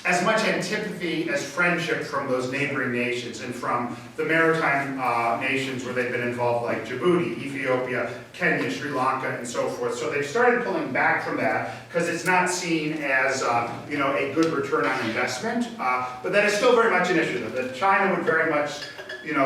as much antipathy as friendship from those neighboring nations and from the maritime nations where they've been involved, like Djibouti, Ethiopia, Kenya, Sri Lanka, and so forth. So they've started pulling back from that because it's not seen as a good return on investment. But that is still very much an issue. That China would very much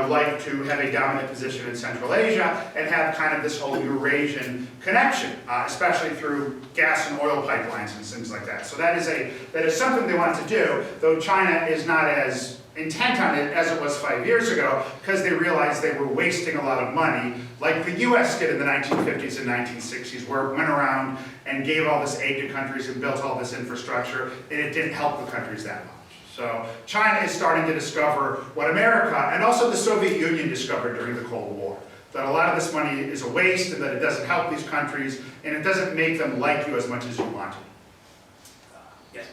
like to have a dominant position in Central Asia and have kind of this whole Eurasian connection, especially through gas and oil pipelines and things like that. So that is something they want to do, though China is not as intent on it as it was 5 years ago, because they realized they were wasting a lot of money, like the US did in the 1950s and 1960s, where it went around and gave all this aid to countries and built all this infrastructure, and it didn't help the countries that much. So China is starting to discover what America and also the Soviet Union discovered during the Cold War, that a lot of this money is a waste and that it doesn't help these countries and it doesn't make them like you as much as you want to. Yes?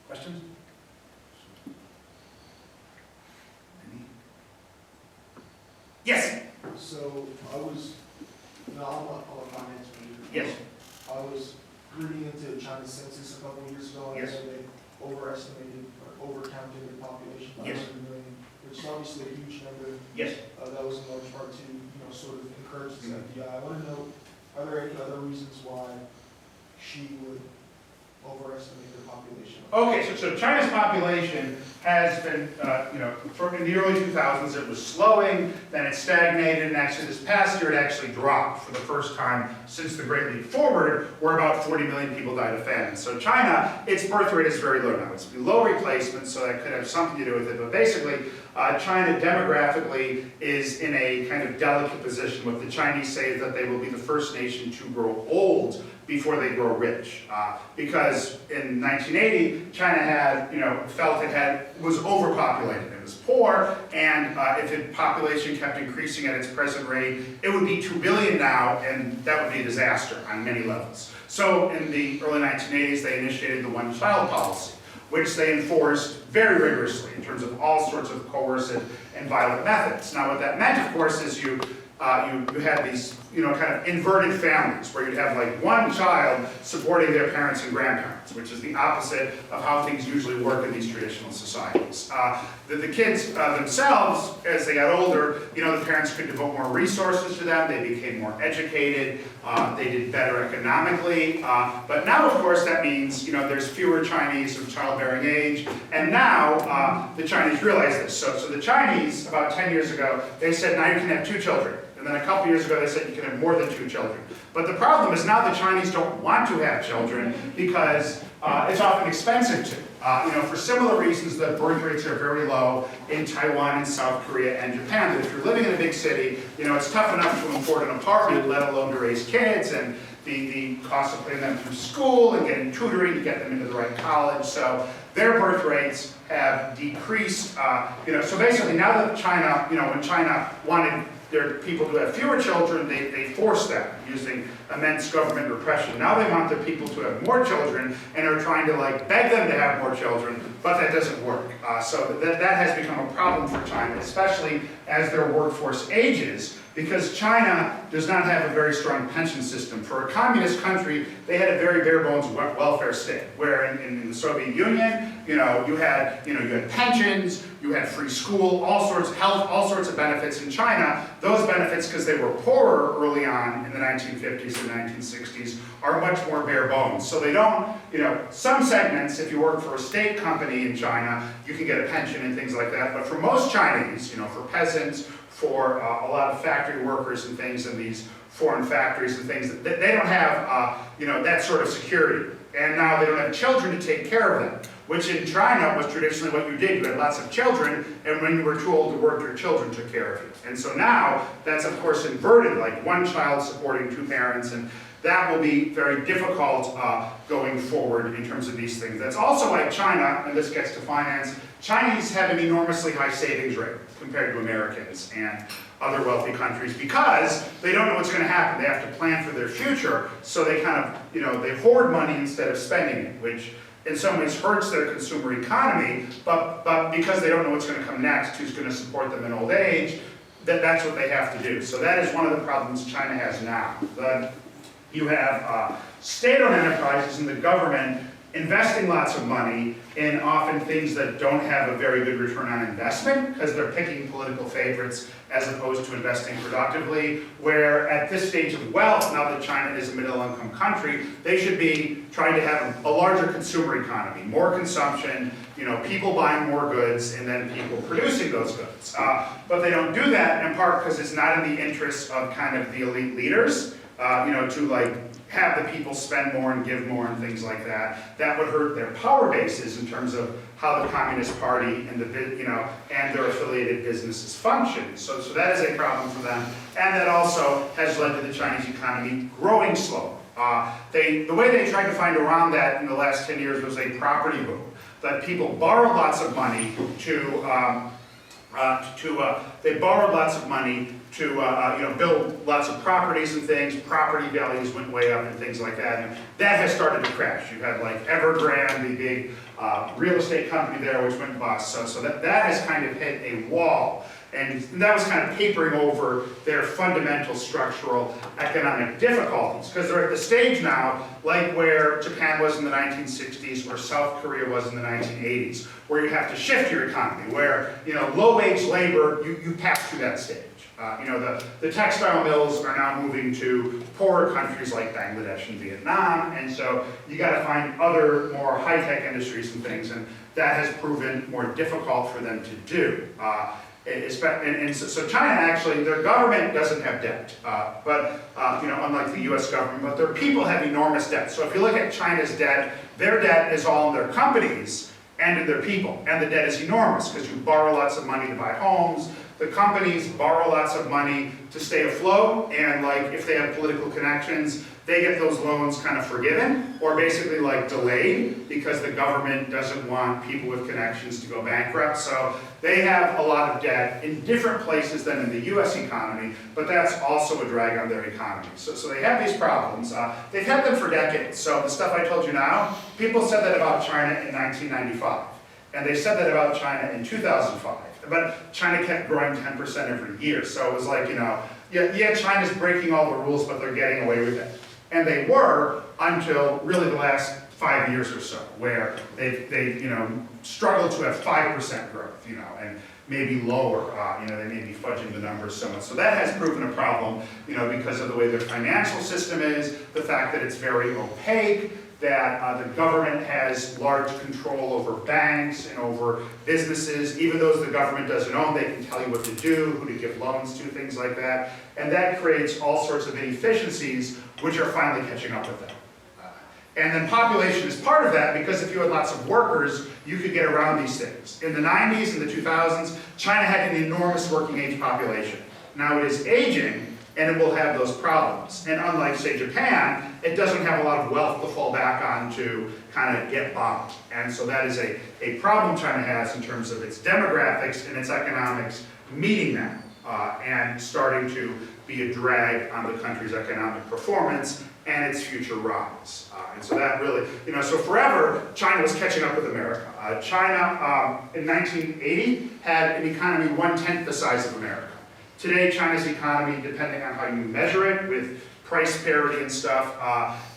Questions? Any? Yes? So I was, I'm a finance major. Yes. I was reading into China's census a couple of years ago, and Yes. they overestimated or overcounted their population by Yes. 100 million, which is obviously a huge number. Yes. That was in large part to, sort of encourage this idea. I want to know, are there any other reasons why she would overestimate their population? Okay, so China's population has been, in the early 2000s it was slowing, then it stagnated, and actually this past year it actually dropped for the first time since the Great Leap Forward, where about 40 million people died of famine. So China, its birth rate is very low now. It's below replacement, so that could have something to do with it. But basically, China demographically is in a kind of delicate position. What the Chinese say is that they will be the first nation to grow old before they grow rich. Because in 1980, China had, felt it was overpopulated. It was poor, and if its population kept increasing at its present rate, it would be 2 billion now, and that would be a disaster on many levels. So in the early 1980s, they initiated the one-child policy, which they enforced very rigorously in terms of all sorts of coercive and violent methods. Now what that meant, of course, is you had these, kind of inverted families where you'd have like one child supporting their parents and grandparents, which is the opposite of how things usually work in these traditional societies. The kids themselves, as they got older, the parents could devote more resources to them, they became more educated, they did better economically, but now, of course, that means, there's fewer Chinese of childbearing age, and now the Chinese realize this. So the Chinese, about 10 years ago, they said, now you can have 2 children. And then a couple years ago, they said you can have more than 2 children. But the problem is now the Chinese don't want to have children because it's often expensive to. For similar reasons, the birth rates are very low in Taiwan and South Korea and Japan. That if you're living in a big city, it's tough enough to afford an apartment, let alone to raise kids, and the cost of putting them through school and getting tutoring to get them into the right college. So their birth rates have decreased. So basically now that China, when China wanted their people to have fewer children, they forced them using immense government repression. Now they want their people to have more children and are trying to beg them to have more children, but that doesn't work. So that has become a problem for China, especially as their workforce ages, because China does not have a very strong pension system. For a communist country, they had a very bare bones welfare state, where in the Soviet Union, you had pensions, you had free school, all sorts of health, all sorts of benefits. In China, those benefits, because they were poorer early on in the 1950s and 1960s, are much more bare bones. So they don't, some segments, if you work for a state company in China, you can get a pension and things like that. But for most Chinese, for peasants, for a lot of factory workers and things in these foreign factories and things, they don't have, that sort of security. And now they don't have children to take care of them, which in China was traditionally what you did. You had lots of children, and when you were too old to work, your children took care of you. And so now, that's of course inverted, like one child supporting 2 parents, and that will be very difficult going forward in terms of these things. That's also why China, and this gets to finance, Chinese have an enormously high savings rate compared to Americans and other wealthy countries, because they don't know what's going to happen. They have to plan for their future, so they kind of, they hoard money instead of spending it, which in some ways hurts their consumer economy, but because they don't know what's going to come next, who's going to support them in old age, that's what they have to do. So that is one of the problems China has now. You have state-owned enterprises and the government investing lots of money in often things that don't have a very good return on investment because they're picking political favorites as opposed to investing productively, where at this stage of wealth, now that China is a middle-income country, they should be trying to have a larger consumer economy, more consumption, people buying more goods, and then people producing those goods. But they don't do that in part because it's not in the interests of kind of the elite leaders, to have the people spend more and give more and things like that. That would hurt their power bases in terms of how the Communist Party and and their affiliated businesses function. So that is a problem for them, and that also has led to the Chinese economy growing slow. The way they tried to find around that in the last 10 years was a property boom. That people borrowed lots of money to build lots of properties and things. Property values went way up and things like that. And that has started to crash. You had like Evergrande, the big real estate company there, which went bust. So that has kind of hit a wall. And that was kind of papering over their fundamental structural economic difficulties. Because they're at the stage now, like where Japan was in the 1960s or South Korea was in the 1980s, where you have to shift your economy, where low-wage labor, you pass through that stage. The textile mills are now moving to poorer countries like Bangladesh and Vietnam, and so you got to find other more high-tech industries and things, and that has proven more difficult for them to do. So China actually, their government doesn't have debt, but unlike the U.S. government, but their people have enormous debt. So if you look at China's debt, their debt is all in their companies and in their people, and the debt is enormous because you borrow lots of money to buy homes. The companies borrow lots of money to stay afloat, and like if they have political connections, they get those loans kind of forgiven or basically like delayed because the government doesn't want people with connections to go bankrupt. So they have a lot of debt in different places than in the US economy, but that's also a drag on their economy. So they have these problems. They've had them for decades. So the stuff I told you now, people said that about China in 1995, and they said that about China in 2005. But China kept growing 10% every year. So it was like, China's breaking all the rules, but they're getting away with it. And they were until really the last 5 years or so, where they struggled to have 5% growth, and maybe lower. They may be fudging the numbers so much. So that has proven a problem, because of the way their financial system is, the fact that it's very opaque, that the government has large control over banks and over businesses. Even those the government doesn't own, they can tell you what to do, who to give loans to, things like that. And that creates all sorts of inefficiencies, which are finally catching up with them. And then population is part of that, because if you had lots of workers, you could get around these things. In the 90s and the 2000s, China had an enormous working age population. Now it is aging, and it will have those problems. And unlike, say, Japan, it doesn't have a lot of wealth to fall back on to kind of get by. And so that is a problem China has in terms of its demographics and its economics meeting that and starting to be a drag on the country's economic performance and its future rise. And so that really, so forever, China was catching up with America. China, in 1980, had an economy 1/10 the size of America. Today, China's economy, depending on how you measure it, with price parity and stuff,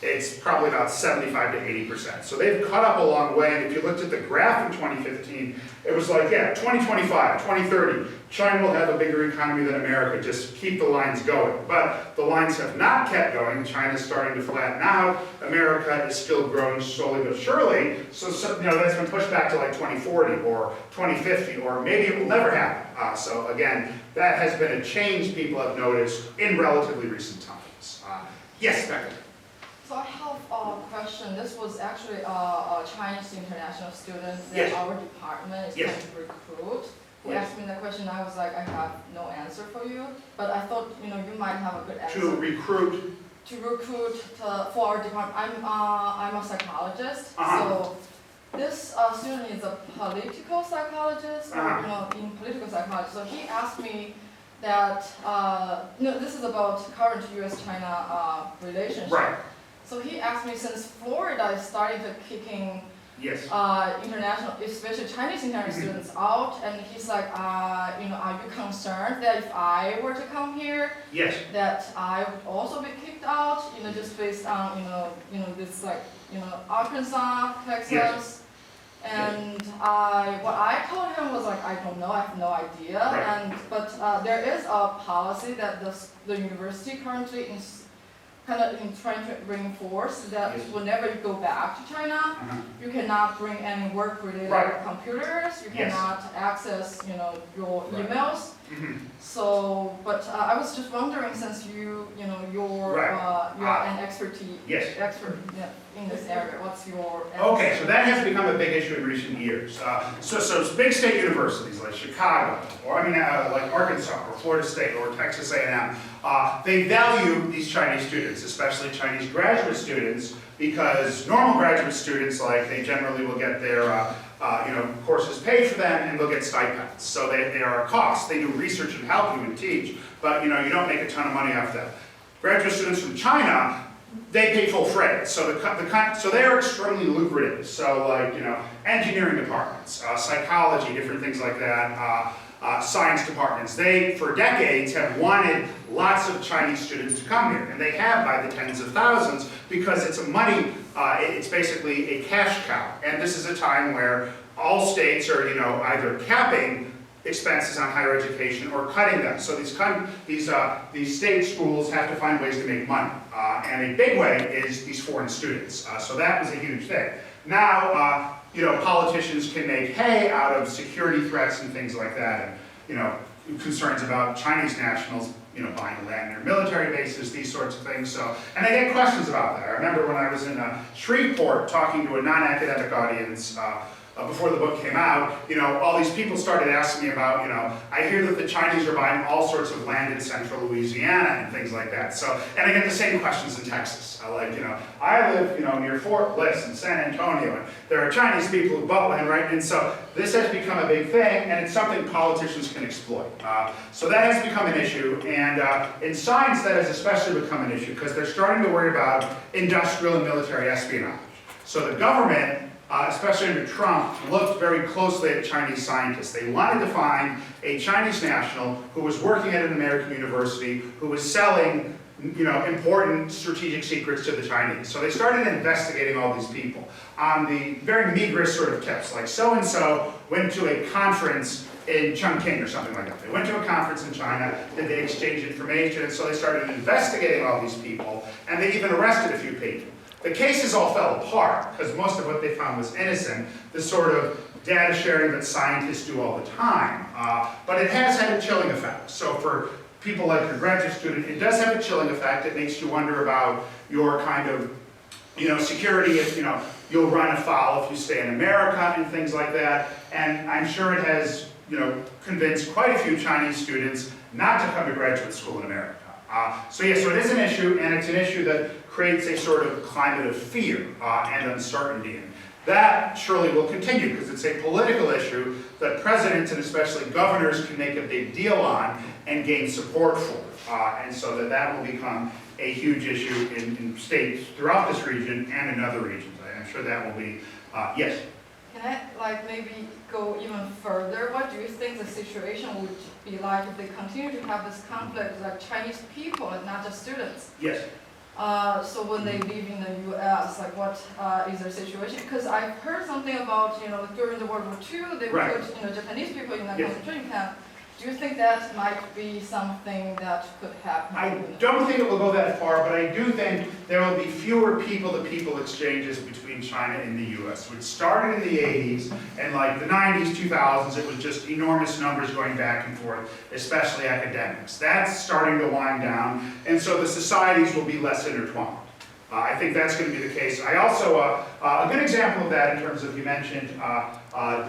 it's probably about 75 to 80%. So they've cut up a long way, and if you looked at the graph in 2015, it was like, 2025, 2030, China will have a bigger economy than America, just keep the lines going. But the lines have not kept going. China's starting to flatten out. America is still growing slowly but surely, so that's been pushed back to like 2040 or 2050, or maybe it will never happen. So again, that has been a change people have noticed in relatively recent times. Yes, Becca. So I have a question. This was actually a Chinese international student that Yes. our department is Yes. trying to recruit. Who Yes. asked me that question. I was like, I have no answer for you, but I thought you might have a good answer. To recruit. For our department. I'm a psychologist, so this student is a political psychologist, in political psychology. So he asked me that, this is about current U.S.-China relationship. Right. So he asked me, since Florida is starting to kicking Yes. international, especially Chinese international students out, and he's like, are you concerned that if I were to come here, Yes. that I would also be kicked out, just based on, this like, Arkansas, Texas. Yes. And what I told him was like, I don't know, I have no idea. Right. But there is a policy that the university currently is kind of trying to reinforce that Yes. whenever you go back to China, you cannot bring any work-related Right. computers. You Yes. cannot access, your Right. emails. So, but I was just wondering, since you're Right. an expertise, Yes. expert in this area, what's your Okay, so that has become a big issue in recent years. So big state universities like Chicago, or like Arkansas, or Florida State, or Texas A&M, they value these Chinese students, especially Chinese graduate students, because normal graduate students, like, they generally will get their courses paid for them, and they'll get stipends. So they are a cost. They do research and help you and teach, but you don't make a ton of money off them. Graduate students from China, they pay full freight, so so they are extremely lucrative. So like engineering departments, psychology, different things like that, science departments. They for decades have wanted lots of Chinese students to come here, and they have by the tens of thousands because it's it's basically a cash cow. And this is a time where all states are either capping expenses on higher education or cutting them. So these state schools have to find ways to make money. And a big way is these foreign students. So that was a huge thing. Now, politicians can make hay out of security threats and things like that, and concerns about Chinese nationals, buying land near military bases, these sorts of things. So, and I get questions about that. I remember when I was in Shreveport talking to a non-academic audience before the book came out, all these people started asking me about, I hear that the Chinese are buying all sorts of land in central Louisiana and things like that. So, and I get the same questions in Texas. I live, near Fort Bliss and San Antonio, and there are Chinese people who bought land, right? And so this has become a big thing, and it's something politicians can exploit. So that has become an issue, and in science that has especially become an issue because they're starting to worry about industrial and military espionage. So the government, especially under Trump, looked very closely at Chinese scientists. They wanted to find a Chinese national who was working at an American university, who was selling important strategic secrets to the Chinese. So they started investigating all these people on the very meager sort of tips, like so-and-so went to a conference in Chongqing or something like that. They went to a conference in China, then they exchanged information, and so they started investigating all these people, and they even arrested a few people. The cases all fell apart because most of what they found was innocent, the sort of data sharing that scientists do all the time. But it has had a chilling effect. So for people like your graduate student, it does have a chilling effect. It makes you wonder about your kind of, security if, you'll run afoul if you stay in America and things like that. And I'm sure it has, convinced quite a few Chinese students not to come to graduate school in America. So it is an issue, and it's an issue that creates a sort of climate of fear and uncertainty. And that surely will continue because it's a political issue that presidents and especially governors can make a big deal on and gain support for. And so that will become a huge issue in states throughout this region and in other regions. I'm sure that will be, yes? Can I maybe go even further? What do you think the situation would be like if they continue to have this conflict, like Chinese people and not just students? Yes. So when they live in the U.S., like what is their situation? Because I've heard something about, during the World War II, they Right. put, Japanese people in a Yes. concentration camp. Do you think that might be something that could happen? I don't think it will go that far, but I do think there will be fewer people-to-people exchanges between China and the U.S., which started in the 80s, and like the 90s, 2000s, it was just enormous numbers going back and forth, especially academics. That's starting to wind down, and so the societies will be less intertwined. I think that's going to be the case. I also, a good example of that in terms of, you mentioned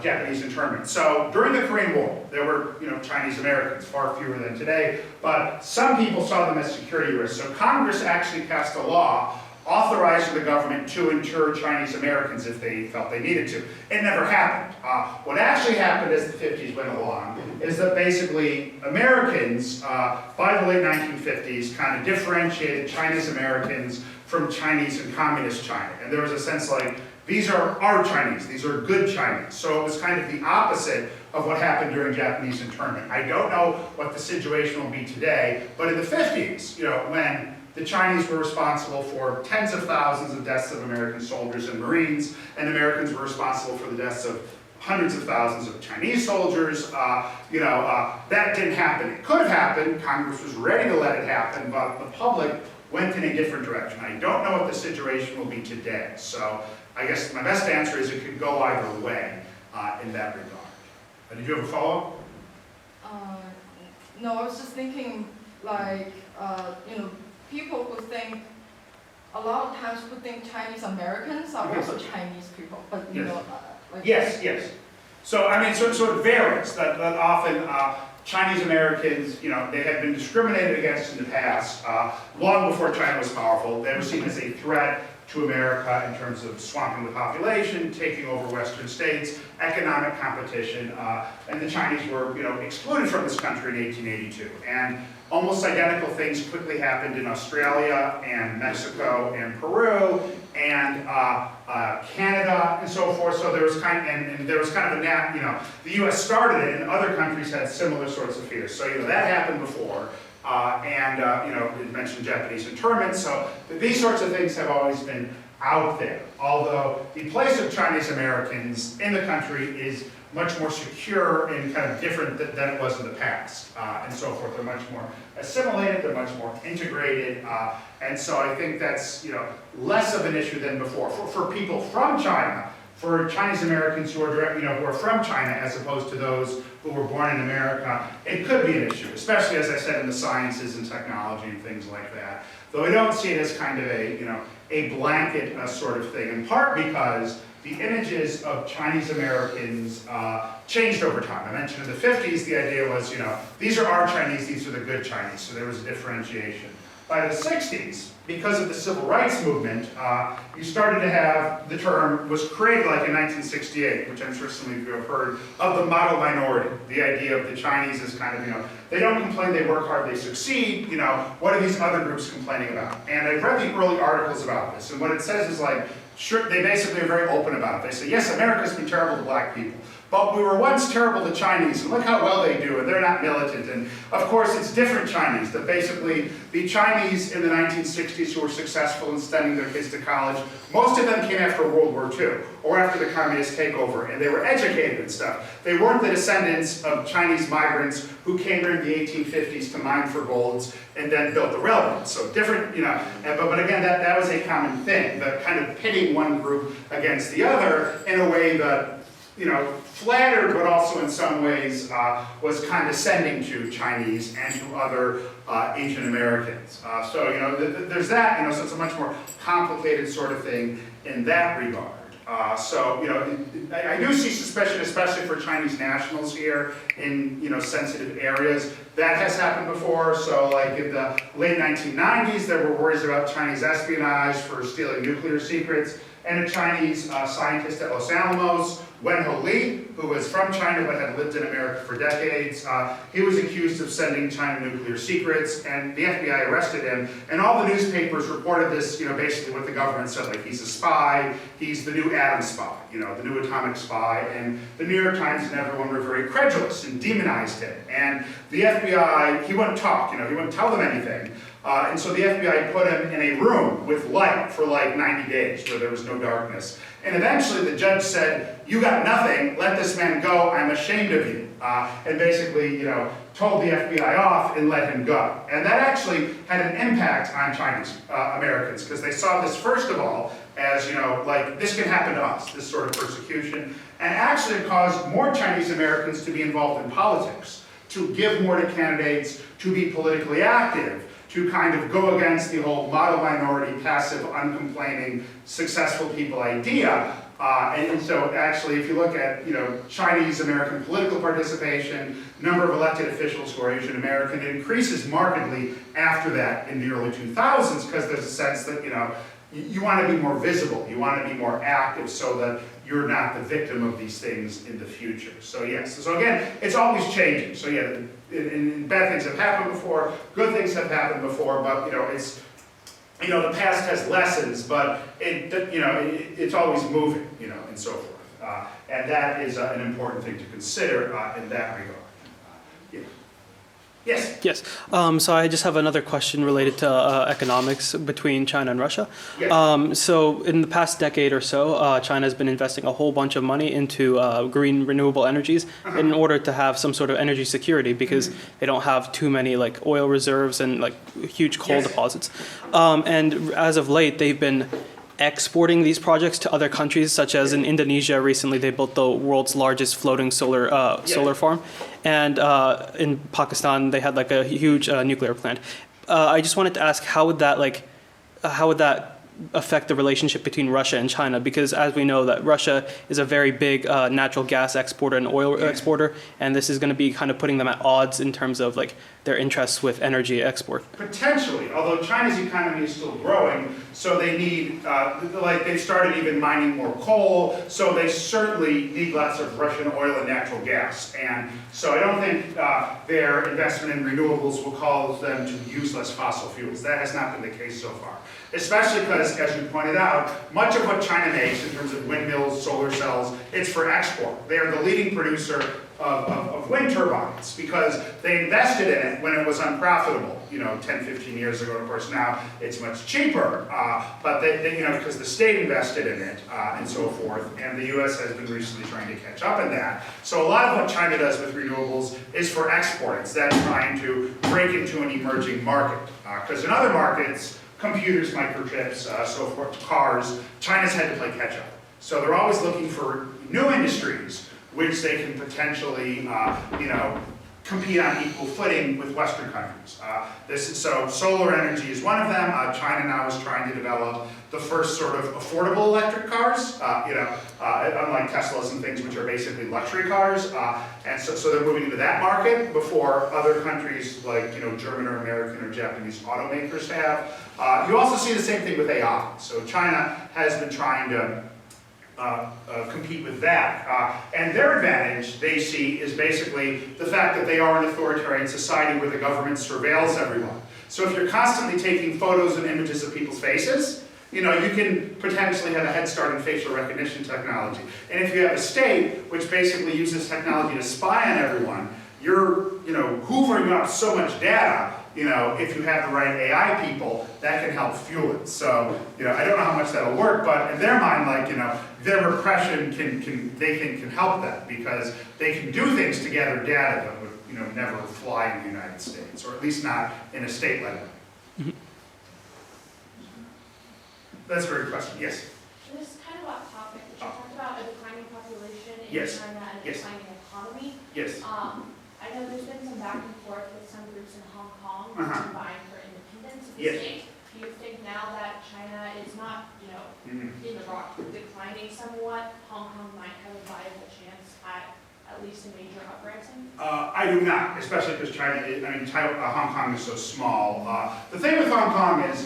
Japanese internment. So during the Korean War, there were, Chinese Americans, far fewer than today, but some people saw them as security risks. So Congress actually passed a law authorizing the government to inter Chinese Americans if they felt they needed to. It never happened. What actually happened as the 50s went along is that basically Americans, by the late 1950s, kind of differentiated Chinese Americans from Chinese and communist China. And there was a sense like, these are our Chinese, these are good Chinese. So it was kind of the opposite of what happened during Japanese internment. I don't know what the situation will be today, but in the 50s, when the Chinese were responsible for tens of thousands of deaths of American soldiers and Marines, and Americans were responsible for the deaths of hundreds of thousands of Chinese soldiers, that didn't happen. It could have happened, Congress was ready to let it happen, but the public went in a different direction. I don't know what the situation will be today, so I guess my best answer is it could go either way in that regard. Did you have a follow-up? No, I was just thinking, like, people who think, a lot of times who think Chinese Americans are also Chinese people, but like. Yes. So, I mean, so it varies, that often Chinese Americans, they had been discriminated against in the past, long before China was powerful. They were seen as a threat to America in terms of swamping the population, taking over Western states, economic competition, and the Chinese were, excluded from this country in 1882. And almost identical things quickly happened in Australia and Mexico and Peru and Canada and so forth. So there was there was kind of a the U.S. started it, and other countries had similar sorts of fears. So that happened before. You mentioned Japanese internment, so these sorts of things have always been out there. Although the place of Chinese Americans in the country is much more secure and kind of different than it was in the past, and so forth. They're much more assimilated, they're much more integrated, and so I think that's less of an issue than before. For people from China, for Chinese Americans who are who are from China as opposed to those who were born in America, it could be an issue, especially as I said in the sciences and technology and things like that. Though I don't see it as kind of a blanket sort of thing, in part because the images of Chinese Americans changed over time. I mentioned in the 50s the idea was, these are our Chinese, these are the good Chinese, so there was a differentiation. By the 60s, because of the civil rights movement, you started to have, the term was created like in 1968, which I'm sure some of you have heard, of the model minority. The idea of the Chinese as kind of, they don't complain, they work hard, they succeed, what are these other groups complaining about? And I've read the early articles about this, and what it says is like, sure, they basically are very open about it. They say, yes, America's been terrible to black people, but we were once terrible to Chinese, and look how well they do, and they're not militant. And of course, it's different Chinese, that basically the Chinese in the 1960s who were successful in sending their kids to college, most of them came after World War II, or after the communist takeover, and they were educated and stuff. They weren't the descendants of Chinese migrants who came here in the 1850s to mine for golds and then built the railroads. So different, but again, that was a common thing, the kind of pitting one group against the other in a way that flattered, but also in some ways was condescending to Chinese and to other Asian Americans. There's that, so it's a much more complicated sort of thing in that regard. I do see suspicion, especially for Chinese nationals here in, sensitive areas. That has happened before. So like in the late 1990s, there were worries about Chinese espionage for stealing nuclear secrets. And a Chinese scientist at Los Alamos, Wenho Li, who was from China but had lived in America for decades, he was accused of sending China nuclear secrets, and the FBI arrested him. And all the newspapers reported this, basically what the government said, like he's a spy, he's the new atom spy, the new atomic spy. And the New York Times and everyone were very credulous and demonized him. And the FBI, he wouldn't talk, he wouldn't tell them anything. And so the FBI put him in a room with light for like 90 days where there was no darkness. And eventually the judge said, you got nothing, let this man go, I'm ashamed of you. And basically, told the FBI off and let him go. And that actually had an impact on Chinese Americans, because they saw this, first of all, as, like, this can happen to us, this sort of persecution. And actually it caused more Chinese Americans to be involved in politics, to give more to candidates, to be politically active, to kind of go against the whole model minority, passive, uncomplaining, successful people idea. And so actually, if you look at Chinese American political participation, number of elected officials who are Asian American, it increases markedly after that in the early 2000s, because there's a sense that you want to be more visible, you want to be more active, so that you're not the victim of these things in the future. So yes, so again, it's always changing. So yeah, and bad things have happened before, good things have happened before, but it's, the past has lessons, but it's always moving, and so forth. And that is an important thing to consider in that regard. Yes? Yes. So I just have another question related to economics between China and Russia. Yes. So in the past decade or so, China has been investing a whole bunch of money into green renewable energies in order to have some sort of energy security, because they don't have too many like oil reserves and like huge coal deposits. And as of late, they've been exporting these projects to other countries, such as in Indonesia recently they built the world's largest floating solar farm, and in Pakistan they had like a huge nuclear plant. I just wanted to ask, how would that affect the relationship between Russia and China? Because as we know that Russia is a very big natural gas exporter and oil exporter, and this is going to be kind of putting them at odds in terms of like their interests with energy export. Potentially, although China's economy is still growing, so they need, like they've started even mining more coal, so they certainly need lots of Russian oil and natural gas. And so I don't think their investment in renewables will cause them to use less fossil fuels. That has not been the case so far. Especially because, as you pointed out, much of what China makes in terms of windmills, solar cells, it's for export. They are the leading producer of wind turbines because they invested in it when it was unprofitable, 10, 15 years ago. Of course, now it's much cheaper, but they because the state invested in it and so forth, and the U.S. has been recently trying to catch up in that. So a lot of what China does with renewables is for export. It's them trying to break into an emerging market, because in other markets, computers, microchips, so forth, cars, China's had to play catch up. So they're always looking for new industries which they can potentially, compete on equal footing with Western countries. So solar energy is one of them. China now is trying to develop the first sort of affordable electric cars, unlike Teslas and things which are basically luxury cars. And so they're moving into that market before other countries like German or American or Japanese automakers have. You also see the same thing with AI. So China has been trying to compete with that. And their advantage, they see, is basically the fact that they are an authoritarian society where the government surveils everyone. So if you're constantly taking photos and images of people's faces, you can potentially have a head start in facial recognition technology. And if you have a state which basically uses technology to spy on everyone, you're hoovering up so much data, if you have the right AI people, that can help fuel it. So, I don't know how much that'll work, but in their mind, their repression can help that because they can do things to gather data that would, never fly in the United States, or at least not in a state like that. Mm-hmm. That's a great question. Yes? This is kind of off topic, but you talked about a declining population in Yes. China and a Yes. declining economy. Yes. I know there's been some back and forth with some groups in Hong Kong vying for independence of the Yes. state. Do you think now that China is not, in the rock, declining somewhat, Hong Kong might have a viable chance at least a major uprising? I do not, especially because Hong Kong is so small. The thing with Hong Kong is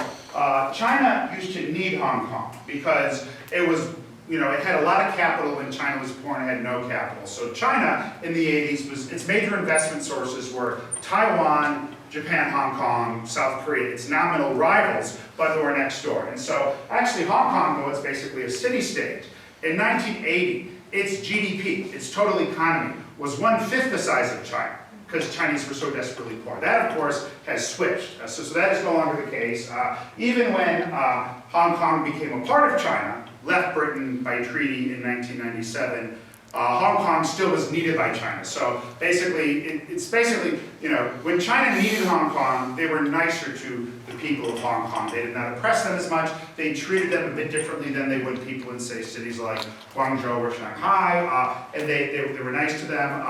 China used to need Hong Kong because it was, it had a lot of capital when China was born, it had no capital. So China in the 80s, its major investment sources were Taiwan, Japan, Hong Kong, South Korea. Its nominal rivals, but who are next door. And so actually Hong Kong, though it's basically a city-state, in 1980, its GDP, its total economy, was 1/5 the size of China, because Chinese were so desperately poor. That, of course, has switched. So that is no longer the case. Even when Hong Kong became a part of China, left Britain by treaty in 1997, Hong Kong still was needed by China. So basically, when China needed Hong Kong, they were nicer to the people of Hong Kong. They did not oppress them as much. They treated them a bit differently than they would people in, say, cities like Guangzhou or Shanghai, and they were nice to them.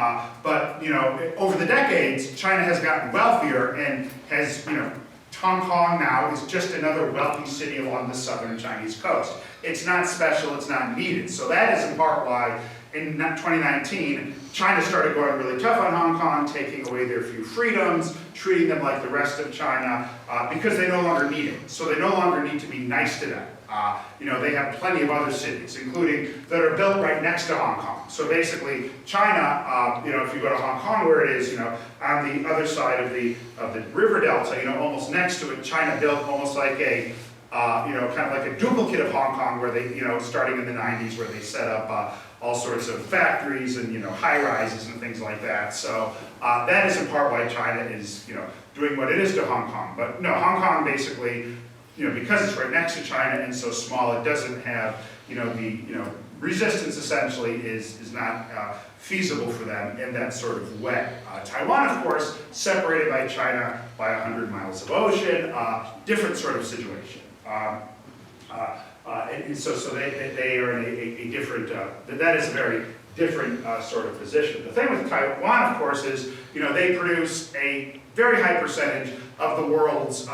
But over the decades, China has gotten wealthier and has, Hong Kong now is just another wealthy city along the southern Chinese coast. It's not special, it's not needed. So that is in part why in 2019, China started going really tough on Hong Kong, taking away their few freedoms, treating them like the rest of China, because they no longer need it. So they no longer need to be nice to them. They have plenty of other cities, including that are built right next to Hong Kong. So basically, China, if you go to Hong Kong, where it is, on the other side of the river delta, almost next to it, China built almost like a kind of like a duplicate of Hong Kong, where they, starting in the 90s, where they set up all sorts of factories and, high-rises and things like that. So that is in part why China is, doing what it is to Hong Kong. But no, Hong Kong basically, because it's right next to China and so small, it doesn't have, the resistance essentially is not feasible for them in that sort of way. Taiwan, of course, separated by China by 100 miles of ocean, different sort of situation. and so they are in a different, that is a very different sort of position. The thing with Taiwan, of course, is, they produce a very high percentage of the world's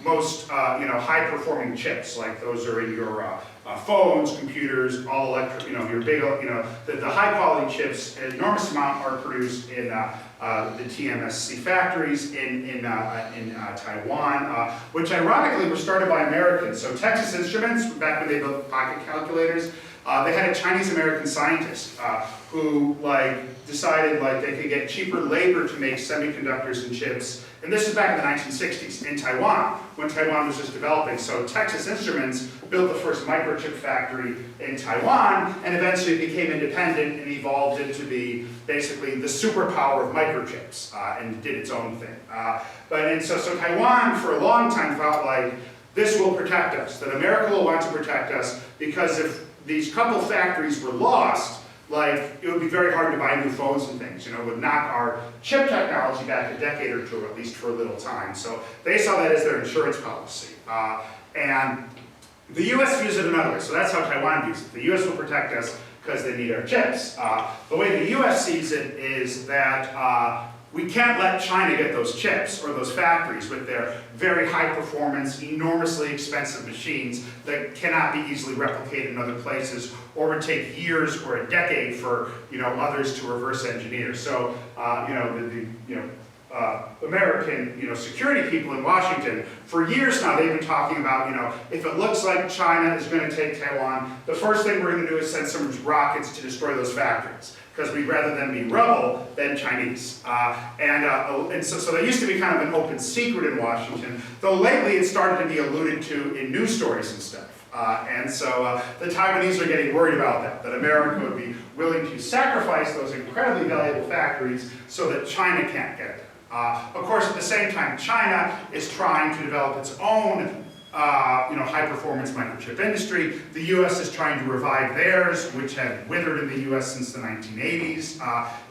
most, high-performing chips. Like those are in your phones, computers, all electric, your big, the high-quality chips, an enormous amount are produced in the TMSC factories in Taiwan, which ironically were started by Americans. So Texas Instruments, back when they built pocket calculators, they had a Chinese-American scientist who decided they could get cheaper labor to make semiconductors and chips. And this is back in the 1960s in Taiwan, when Taiwan was just developing. So Texas Instruments built the first microchip factory in Taiwan and eventually became independent and evolved into be basically the superpower of microchips and did its own thing. So Taiwan for a long time felt like this will protect us, that America will want to protect us, because if these couple factories were lost, it would be very hard to buy new phones and things. It would knock our chip technology back a decade or two, at least for a little time. So they saw that as their insurance policy. And the US views it another way. So that's how Taiwan views it. The US will protect us because they need our chips. The way the US sees it is that we can't let China get those chips or those factories with their very high performance, enormously expensive machines that cannot be easily replicated in other places, or would take years or a decade for others to reverse engineer. So American security people in Washington, for years now they've been talking about if it looks like China is going to take Taiwan, the first thing we're going to do is send some rockets to destroy those factories, because we'd rather them be rebel than Chinese. So that used to be kind of an open secret in Washington, though lately it started to be alluded to in news stories and stuff. The Taiwanese are getting worried about that America would be willing to sacrifice those incredibly valuable factories so that China can't get it. Of course, at the same time, China is trying to develop its own high-performance microchip industry. The U.S. is trying to revive theirs, which had withered in the U.S. since the 1980s.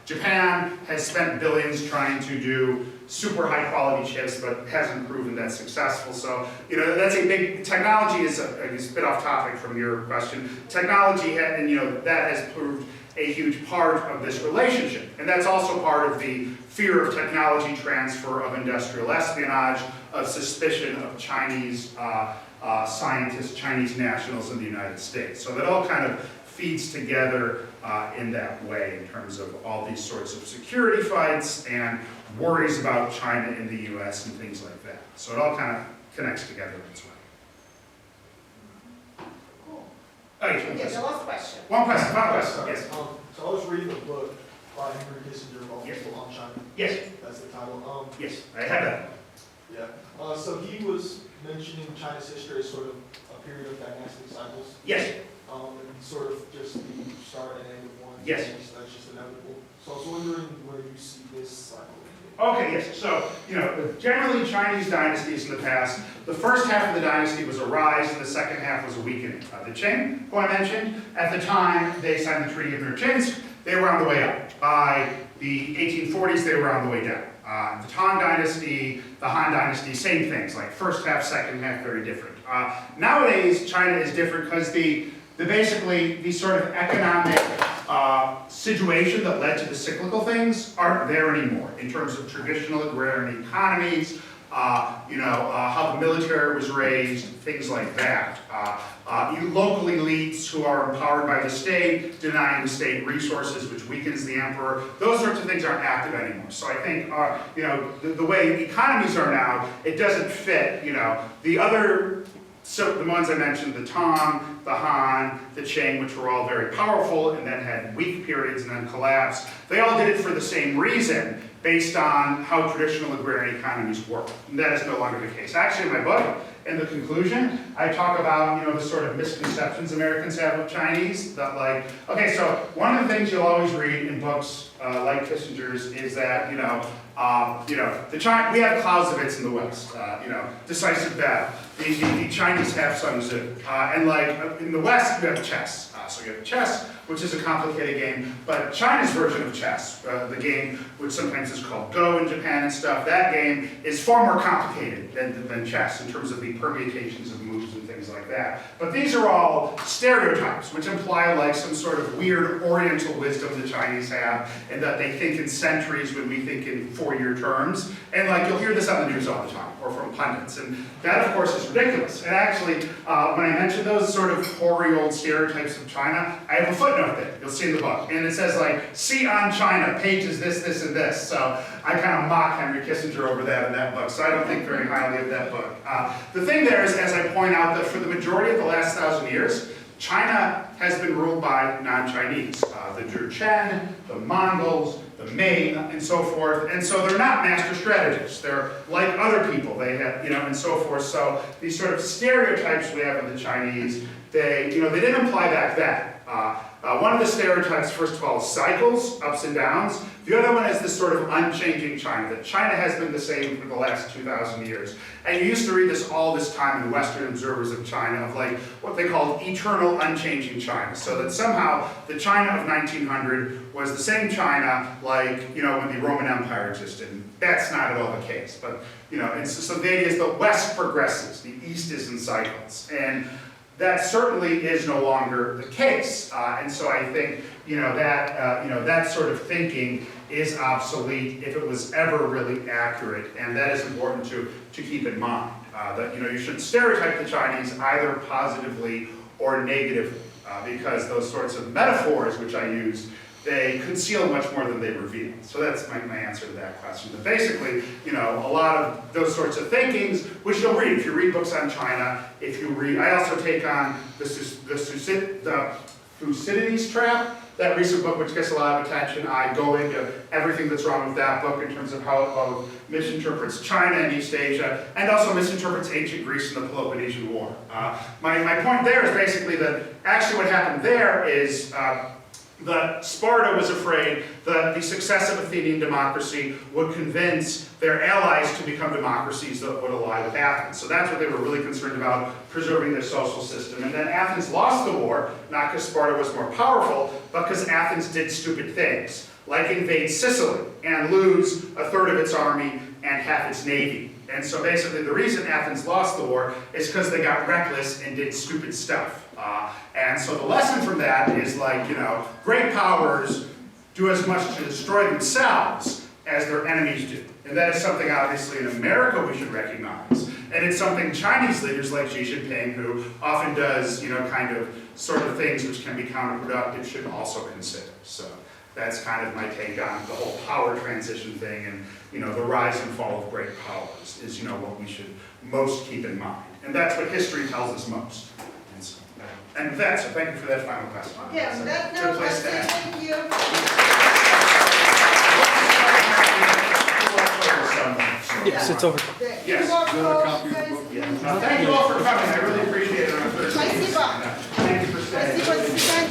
Japan has spent billions trying to do super high-quality chips, but hasn't proven that successful. So, that's a big, technology is a bit off topic from your question. Technology, that has proved a huge part of this relationship. And that's also part of the fear of technology transfer, of industrial espionage, of suspicion of Chinese scientists, Chinese nationals in the United States. So that all kind of feeds together in that way in terms of all these sorts of security fights and worries about China in the US and things like that. So it all kind of connects together as well. Cool. Oh, yes, Okay, the last question. one question, yes. So I was reading a book by Henry Kissinger called People on China. Yes. That's the title. Yes, I have that. Yeah. So he was mentioning China's history as sort of a period of dynastic cycles. Yes. And sort of just the start and end of one. Yes. That's just inevitable. So I was wondering where you see this cycle. Okay, yes. So, generally Chinese dynasties in the past, the first half of the dynasty was a rise and the second half was a weakening. The Qing, who I mentioned, at the time they signed the Treaty of Nerchinsk, they were on the way up. By the 1840s, they were on the way down. The Tang Dynasty, the Han Dynasty, same things, like first half, second half, very different. Nowadays, China is different because the sort of economic situation that led to the cyclical things aren't there anymore in terms of traditional agrarian economies, how the military was raised, things like that. Local elites who are empowered by the state, denying the state resources, which weakens the emperor. Those sorts of things aren't active anymore. So I think, the way economies are now, it doesn't fit, the other. So the ones I mentioned, the Tang, the Han, the Qing, which were all very powerful and then had weak periods and then collapsed, they all did it for the same reason, based on how traditional agrarian economies work. And that is no longer the case. Actually, in my book, in the conclusion, I talk about, the sort of misconceptions Americans have of Chinese, that so one of the things you'll always read in books like Kissinger's is that, we have Clausewitz in the West, decisive battle. the Chinese have Sun Tzu. And like in the West, you have chess. So you have chess, which is a complicated game, but China's version of chess, the game which sometimes is called Go in Japan and stuff, that game is far more complicated than chess in terms of the permutations of moves and things like that. But these are all stereotypes, which imply like some sort of weird oriental wisdom the Chinese have, and that they think in centuries when we think in 4-year terms. And like you'll hear this on the news all the time, or from pundits. And that, of course, is ridiculous. And actually, when I mention those sort of hoary old stereotypes of China, I have a footnote there. You'll see in the book. And it says like, see on China, pages this, this, and this. So I kind of mock Henry Kissinger over that in that book. So I don't think very highly of that book. The thing there is, as I point out, that for the majority of the last 1,000 years, China has been ruled by non-Chinese. The Jurchen, the Mongols, the Ming, and so forth. And so they're not master strategists. They're like other people. They have, and so forth. So these sort of stereotypes we have of the Chinese, they didn't apply back then. One of the stereotypes, first of all, is cycles, ups and downs. The other one is this sort of unchanging China, that China has been the same for the last 2,000 years. And you used to read this all this time in Western observers of China, of like what they called eternal unchanging China. So that somehow the China of 1900 was the same China like, when the Roman Empire existed. And that's not at all the case. But, so the idea is the West progresses, the East is in cycles. And that certainly is no longer the case, and so I think that sort of thinking is obsolete if it was ever really accurate, and that is important to keep in mind. That you shouldn't stereotype the Chinese either positively or negatively, because those sorts of metaphors which I use, they conceal much more than they reveal. So that's my answer to that question. But basically, a lot of those sorts of thinkings, which you'll read if you read books on China. If you read, I also take on the Thucydides Trap, that recent book which gets a lot of attention. I go into everything that's wrong with that book in terms of how it both misinterprets China and East Asia, and also misinterprets ancient Greece and the Peloponnesian War. My point there is basically that actually what happened there is that Sparta was afraid that the success of Athenian democracy would convince their allies to become democracies that would ally with Athens. So that's what they were really concerned about, preserving their social system. And then Athens lost the war, not because Sparta was more powerful, but because Athens did stupid things, like invade Sicily and lose a third of its army and half its navy. And so basically the reason Athens lost the war is because they got reckless and did stupid stuff. And so the lesson from that is like, great powers do as much to destroy themselves as their enemies do. And that is something obviously in America we should recognize. And it's something Chinese leaders like Xi Jinping, who often does, kind of sort of things which can be counterproductive, should also consider. So that's kind of my take on the whole power transition thing, and the rise and fall of great powers is what we should most keep in mind. And that's what history tells us most. And with that, so thank you for that final question. Okay, on that note, let's say thank you. Yes, it's over. Yes. Yes. Thank you all for coming. I really appreciate it on a Thursday. Спасибо. Thank you for staying. Спасибо, до свидания.